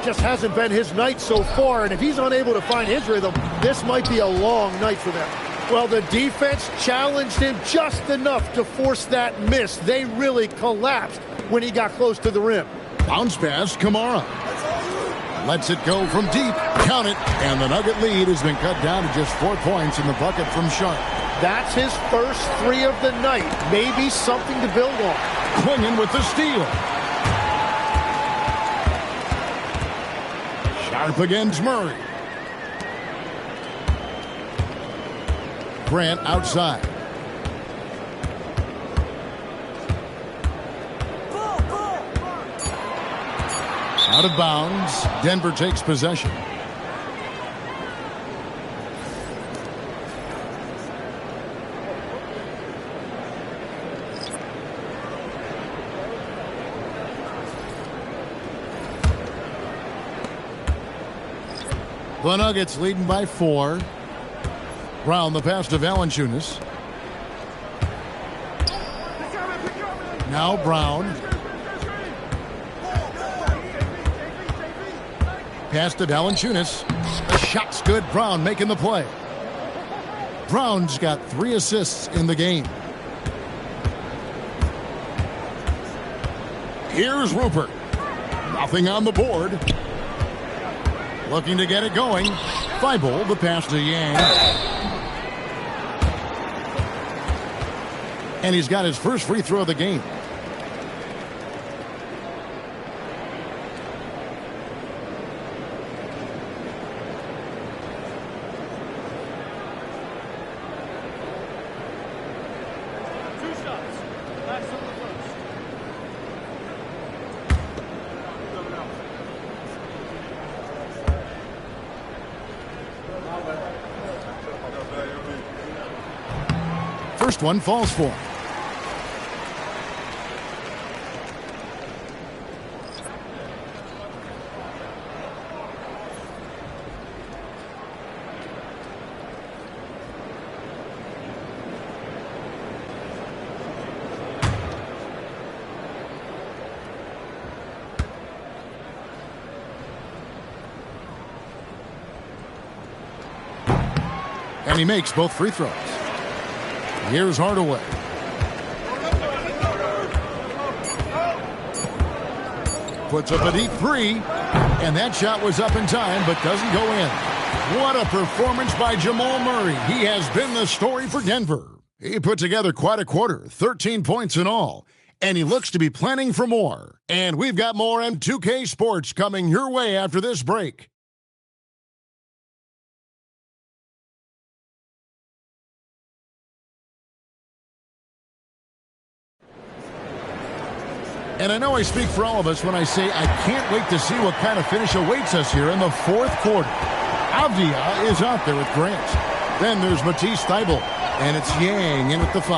Just hasn't been his night so far, and if he's unable to find his rhythm, this might be a long night for them. Well, the defense challenged him just enough to force that miss. They really collapsed when he got close to the rim. Bounce pass, Kamara. Lets it go from deep. Count it. And the Nugget lead has been cut down to just 4 points in the bucket from Sharp. That's his first 3 of the night. Maybe something to build on. Clingan with the steal. Sharp against Murray. Grant outside. Out of bounds. Denver takes possession. The Nuggets leading by 4. Brown the pass to Valanciunas. Now Brown. Pass to Valanciunas. The shot's good. Brown making the play. Brown's got 3 assists in the game. Here's Rupert. Nothing on the board. Looking to get it going. Thibault the pass to Yang. And he's got his first free throw of the game. First one falls for him. And he makes both free throws. Here's Hardaway. Puts up a deep 3. And that shot was up in time, but doesn't go in. What a performance by Jamal Murray. He has been the story for Denver. He put together quite a quarter, 13 points in all. And he looks to be planning for more. And we've got more M2K Sports coming your way after this break. And I know I speak for all of us when I say I can't wait to see what kind of finish awaits us here in the fourth quarter. Avdia is out there with Grant. Then there's Matisse Thybulle, and it's Yang in at the 5.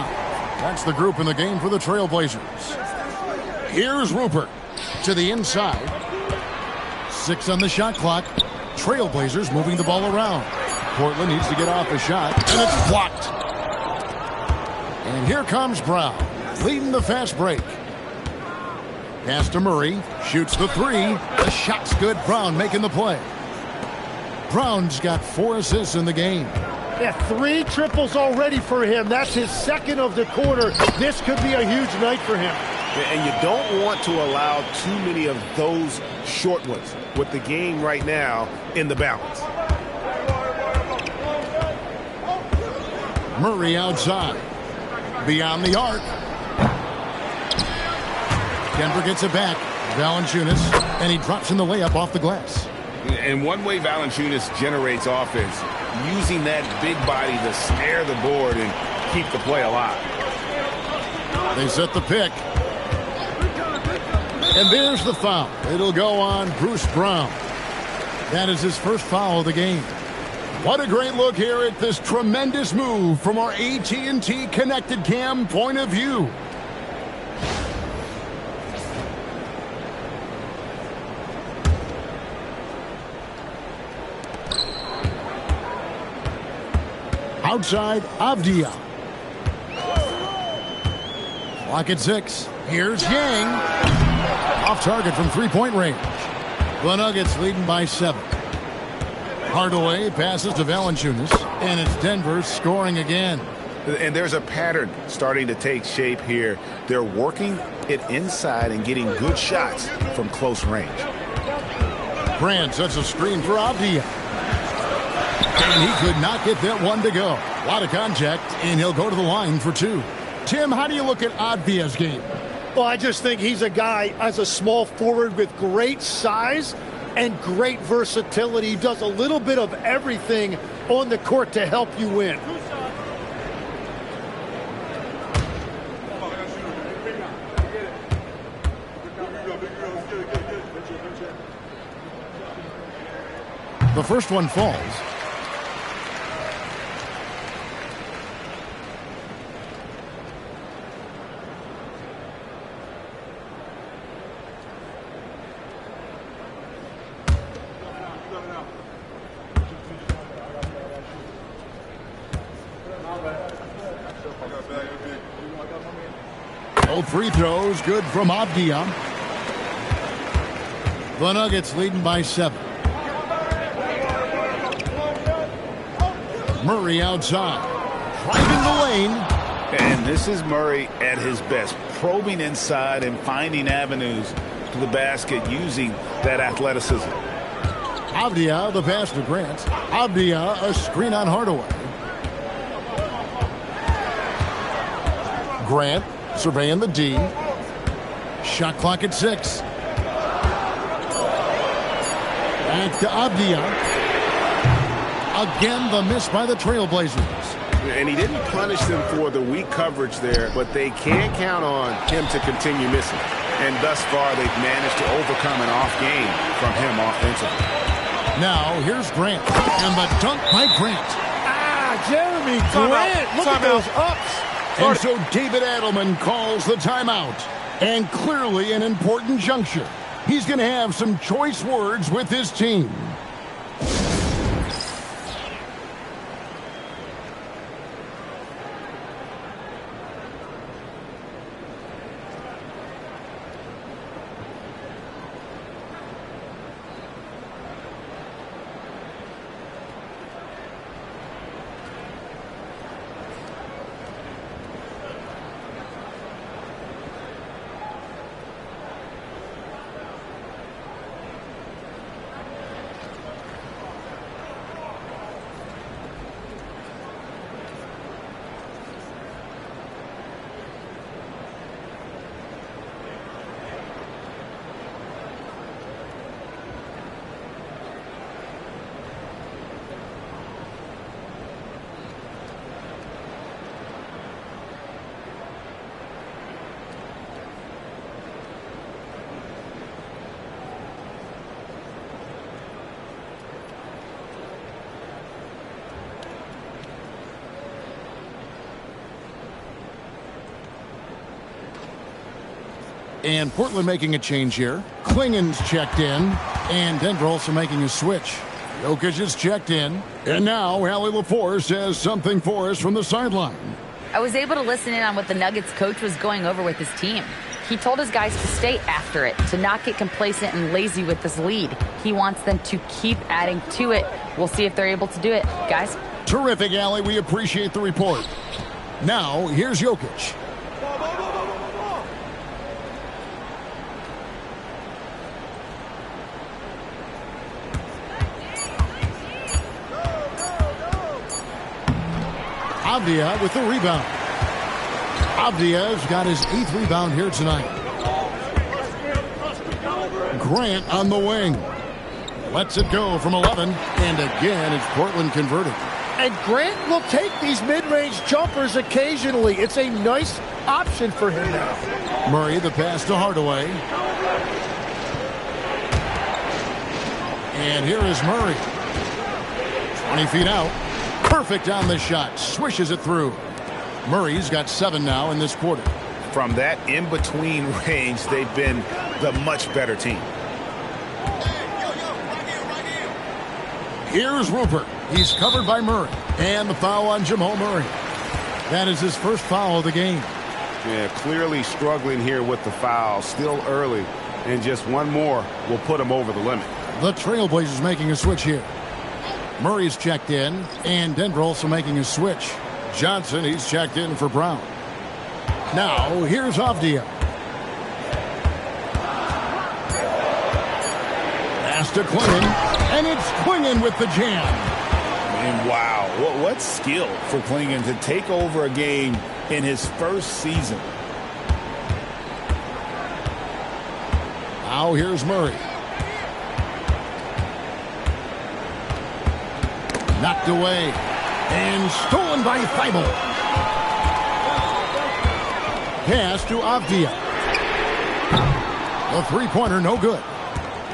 That's the group in the game for the Trailblazers. Here's Rupert to the inside. 6 on the shot clock. Trailblazers moving the ball around. Portland needs to get off a shot, and it's blocked. And here comes Brown, leading the fast break. Pass to Murray, shoots the 3. The shot's good. Brown making the play. Brown's got 4 assists in the game. Yeah, 3 triples already for him. That's his second of the quarter. This could be a huge night for him. And you don't want to allow too many of those short ones with the game right now in the balance. Murray outside. Beyond the arc. Denver gets it back. Valanciunas, and he drops in the layup off the glass. And one way Valanciunas generates offense, using that big body to snare the board and keep the play alive. They set the pick. And there's the foul. It'll go on Bruce Brown. That is his first foul of the game. What a great look here at this tremendous move from our AT&T Connected Cam point of view. Outside, Avdia. Clock at 6. Here's Yang. Off target from three-point range. The Nuggets leading by 7. Hardaway passes to Valanciunas, and it's Denver scoring again. And there's a pattern starting to take shape here. They're working it inside and getting good shots from close range. Grant sets a screen for Avdia. And he could not get that one to go. A lot of contact, and he'll go to the line for 2. Tim, how do you look at Avdia's game? Well, I just think he's a guy as a small forward with great size and great versatility. He does a little bit of everything on the court to help you win. The first one falls. Both free throws good from Avdia. The Nuggets leading by 7. Murray outside. Driving the lane. And this is Murray at his best, probing inside and finding avenues to the basket using that athleticism. Avdia, the pass to Grant. Avdia, a screen on Hardaway. Grant surveying the D. Shot clock at 6. Back to Avdia. Again, the miss by the Trailblazers. And he didn't punish them for the weak coverage there, but they can't count on him to continue missing. And thus far, they've managed to overcome an off game from him offensively. Now, here's Grant. And the dunk by Grant. Jeremy Grant, look at those ups. And so David Adelman calls the timeout. And clearly an important juncture. He's going to have some choice words with his team. And Portland making a change here. Klingen's checked in. And Denver also making a switch. Jokic is checked in. And now Allie LaForce says something for us from the sideline. I was able to listen in on what the Nuggets coach was going over with his team. He told his guys to stay after it, to not get complacent and lazy with this lead. He wants them to keep adding to it. We'll see if they're able to do it, guys. Terrific, Allie. We appreciate the report. Now, here's Jokic. Avdia with the rebound. Avdia's got his 8th rebound here tonight. Grant on the wing. Lets it go from 11. And again, it's Portland converted. And Grant will take these mid-range jumpers occasionally. It's a nice option for him now. Murray, the pass to Hardaway. And here is Murray. 20 feet out. Perfect on the shot. Swishes it through. Murray's got 7 now in this quarter. From that in-between range, they've been the much better team. Here's Rupert. He's covered by Murray. And the foul on Jamal Murray. That is his first foul of the game. Yeah, clearly struggling here with the foul. Still early. And just one more will put him over the limit. The Trailblazers making a switch here. Murray's checked in. And Denver also making a switch. Johnson, he's checked in for Brown. Now, here's Avdia. Pass to Clingan. And it's Clingan with the jam. And wow, what skill for Clingan to take over a game in his first season. Now here's Murray. Knocked away. And stolen by Thibault. Pass to Avdia. The three-pointer no good.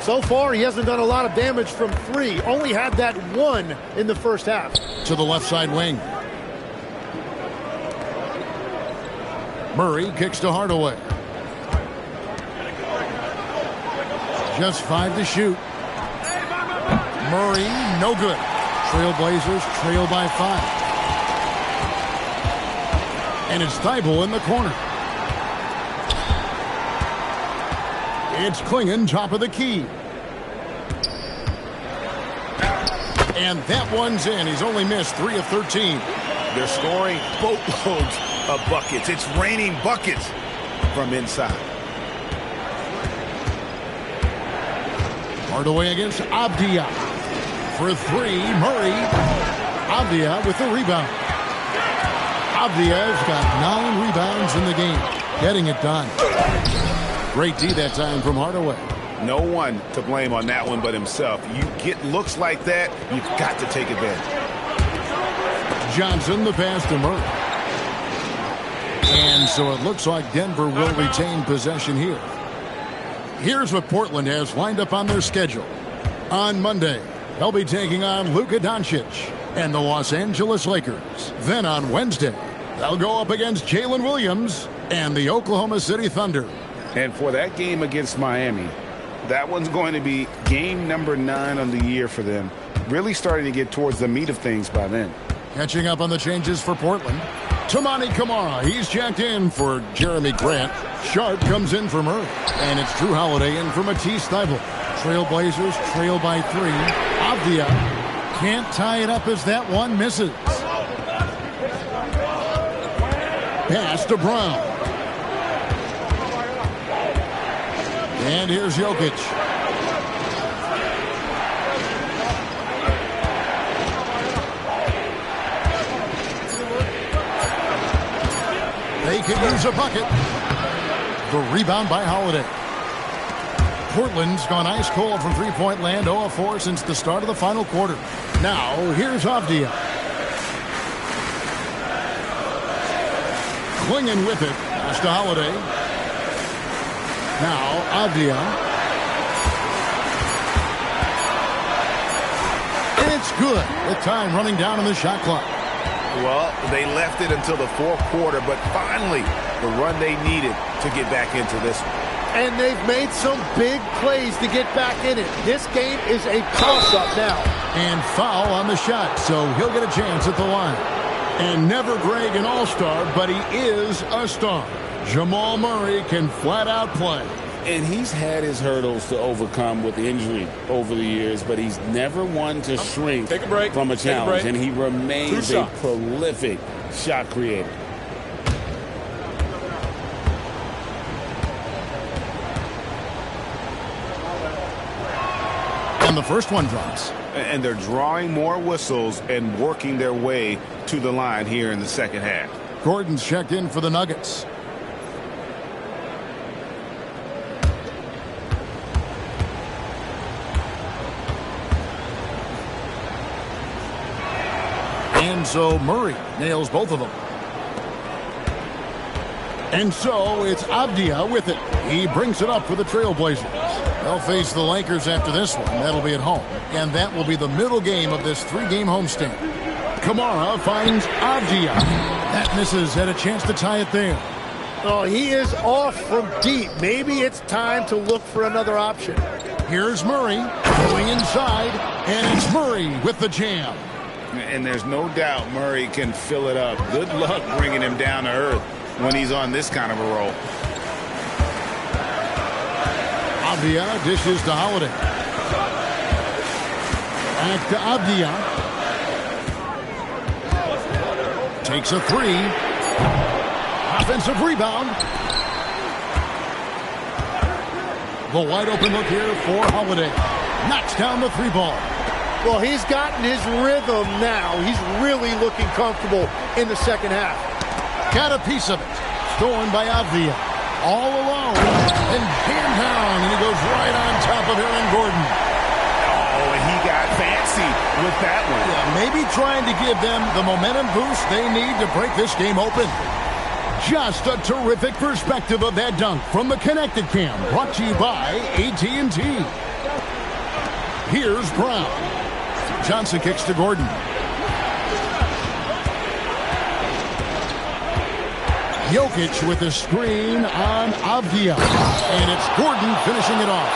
So far, he hasn't done a lot of damage from 3. Only had that 1 in the first half. To the left side wing. Murray kicks to Hardaway. Just 5 to shoot. Murray, no good. Trailblazers trail by 5. And it's Thibault in the corner. It's Clingan, top of the key. And that one's in. He's only missed 3 of 13. They're scoring boatloads of buckets. It's raining buckets from inside. Hardaway against Avdia. For 3, Murray. Avdia with the rebound. Avdia's got 9 rebounds in the game. Getting it done. Great D that time from Hardaway. No one to blame on that one but himself. You get looks like that, you've got to take advantage. Johnson, the pass to Murray. And so it looks like Denver will retain possession here. Here's what Portland has lined up on their schedule. On Monday, they'll be taking on Luka Doncic and the Los Angeles Lakers. Then on Wednesday, they'll go up against Jalen Williams and the Oklahoma City Thunder. And for that game against Miami, that one's going to be game number 9 on the year for them. Really starting to get towards the meat of things by then. Catching up on the changes for Portland. Tamani Kamara, he's checked in for Jeremy Grant. Sharp comes in for Murray. And it's Drew Holiday in for Matisse Thybulle. Trailblazers trail by 3. Avdia can't tie it up as that one misses. Pass to Brown. And here's Jokic. They could use a bucket. The rebound by Holiday. Portland's gone ice cold from three-point land, 0 of 4 since the start of the final quarter. Now, here's Avdia. Clingan with it. Pass to Holiday. Now, Avdia. And it's good. With time running down on the shot clock. Well, they left it until the fourth quarter, but finally the run they needed to get back into this one. And they've made some big plays to get back in it. This game is a toss-up now. And foul on the shot, so he'll get a chance at the line. And never Greg an all-star, but he is a star. Jamal Murray can flat out play. And he's had his hurdles to overcome with injury over the years, but he's never one to shrink from a challenge. And he remains a prolific shot creator. And the first one drops. And they're drawing more whistles and working their way to the line here in the second half. Gordon's checked in for the Nuggets. And so Murray nails both of them. And so it's Avdia with it. He brings it up for the Trailblazers. They'll face the Lakers after this one. That'll be at home. And that will be the middle game of this 3-game homestand. Kamara finds Avdia. That misses. Had a chance to tie it there. Oh, he is off from deep. Maybe it's time to look for another option. Here's Murray going inside. And it's Murray with the jam. And there's no doubt Murray can fill it up. Good luck bringing him down to earth when he's on this kind of a roll. Avdia dishes to Holiday. Back to Avdia. Takes a three. Offensive rebound. The wide open look here for Holiday. Knocks down the three ball. Well, he's gotten his rhythm now. He's really looking comfortable in the second half. Got a piece of it. Stolen by Avdia. All alone. And jammed down. And he goes right on top of Aaron Gordon. Oh, and he got fancy with that one. Yeah, maybe trying to give them the momentum boost they need to break this game open. Just a terrific perspective of that dunk from the Connected Cam. Brought to you by AT&T. Here's Brown. Johnson kicks to Gordon. Jokic with the screen on Avdia. And it's Gordon finishing it off.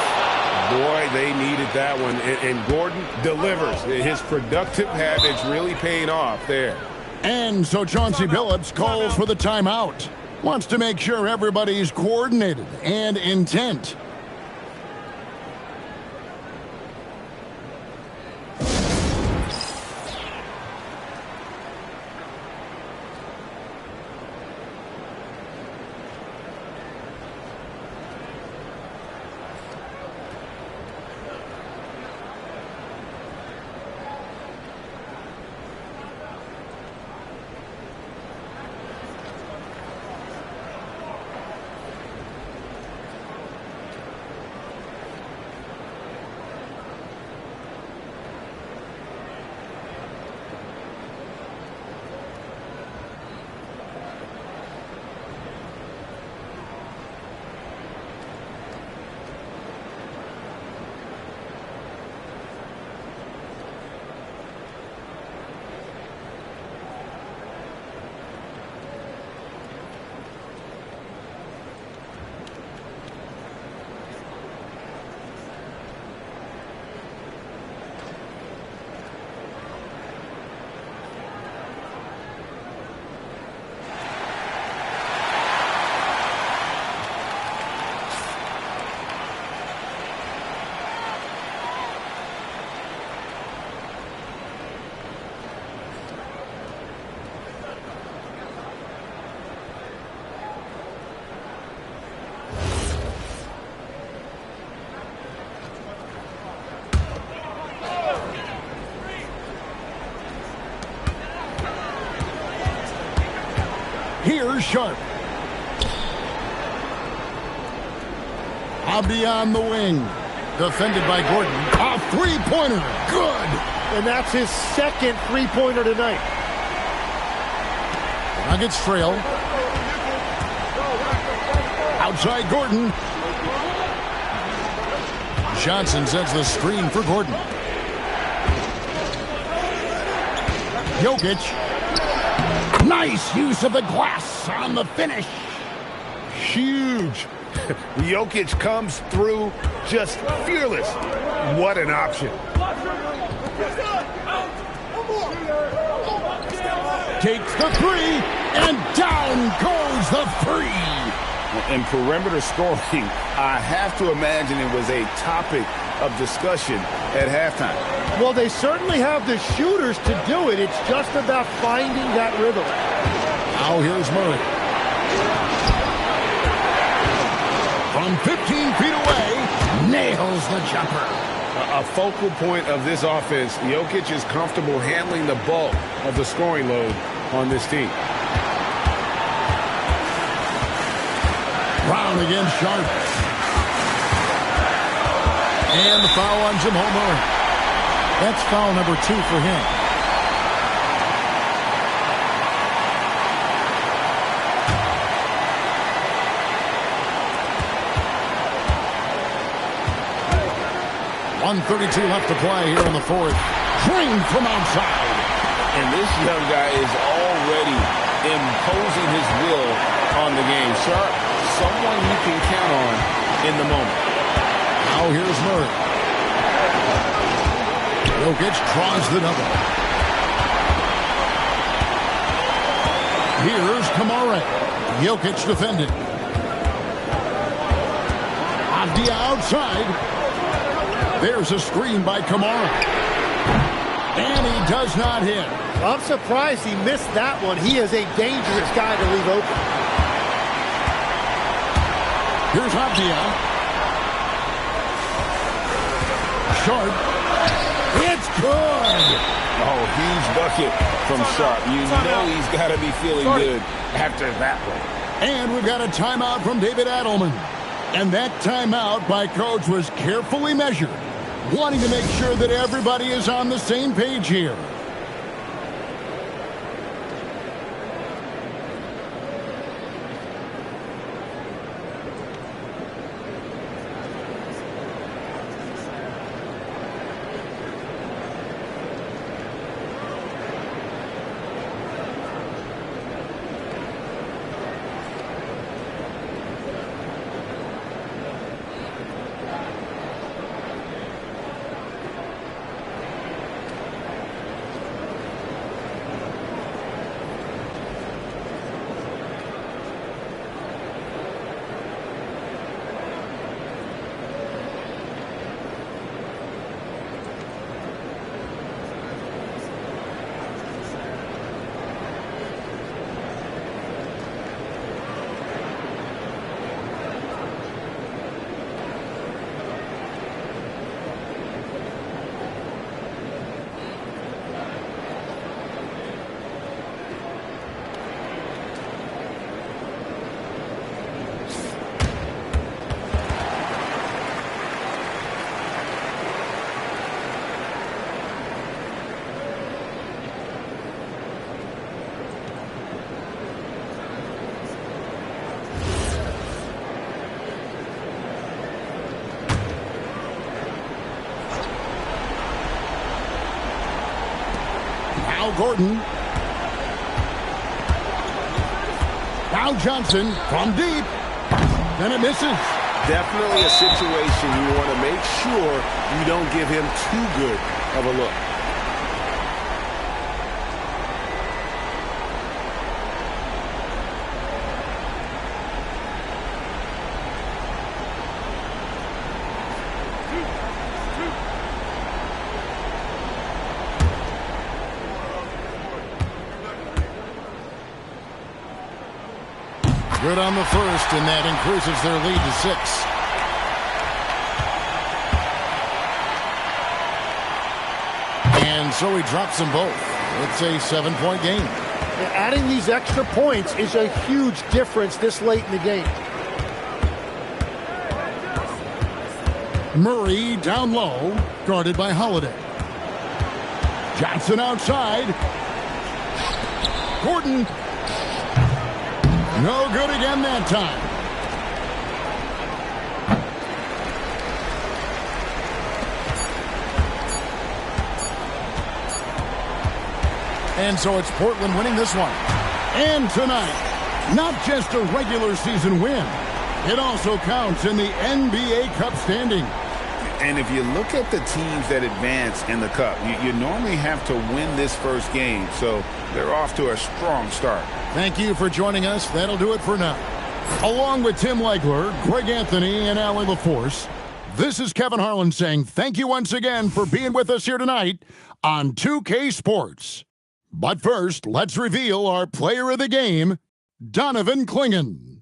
Boy, they needed that one. And Gordon delivers. His productive habits really paying off there. And so Chauncey Billups calls for the timeout. Wants to make sure everybody's coordinated and intent. Here's Sharp. Avdia on the wing. Defended by Gordon. A three-pointer. Good. And that's his second three-pointer tonight. Nuggets trail. Outside Gordon. Johnson sends the screen for Gordon. Jokic. Nice use of the glass on the finish. Huge. Jokic comes through just fearless. What an option. Takes the three, and down goes the three. In perimeter scoring, I have to imagine it was a topic of discussion at halftime. Well, they certainly have the shooters to do it. It's just about finding that rhythm. Now here's Murray. From 15 feet away, nails the jumper. A focal point of this offense, Jokic is comfortable handling the bulk of the scoring load on this team. Brown against Sharp. And the foul on Jamal Murray. That's foul number 2 for him. 1:32 left to play here in the fourth. Drained from outside. And this young guy is already imposing his will on the game. Sharp, someone you can count on in the moment. Now here's Murray. Jokic tries the double. Here's Kamara. Jokic defending. Avdia outside. There's a screen by Kamara. And he does not hit. I'm surprised he missed that one. He is a dangerous guy to leave open. Here's Avdia. Sharp. It's good. Oh, huge bucket from Sharp. You know he's got to be feeling good after that one. And we've got a timeout from David Adelman. And that timeout by Coach was carefully measured, wanting to make sure that everybody is on the same page here. Gordon. Now Johnson from deep. And it misses. Definitely a situation you want to make sure you don't give him too good of a look. Good on the first, and that increases their lead to 6. And so he drops them both. It's a 7-point game. Yeah, adding these extra points is a huge difference this late in the game. Murray down low, guarded by Holiday. Johnson outside. Gordon. No good again that time. And so it's Portland winning this one. And tonight, not just a regular season win, it also counts in the NBA Cup standing. And if you look at the teams that advance in the Cup, you normally have to win this first game, so they're off to a strong start. Thank you for joining us. That'll do it for now. Along with Tim Legler, Greg Anthony, and Allie LaForce, this is Kevin Harlan saying thank you once again for being with us here tonight on 2K Sports. But first, let's reveal our player of the game, Donovan Clingan.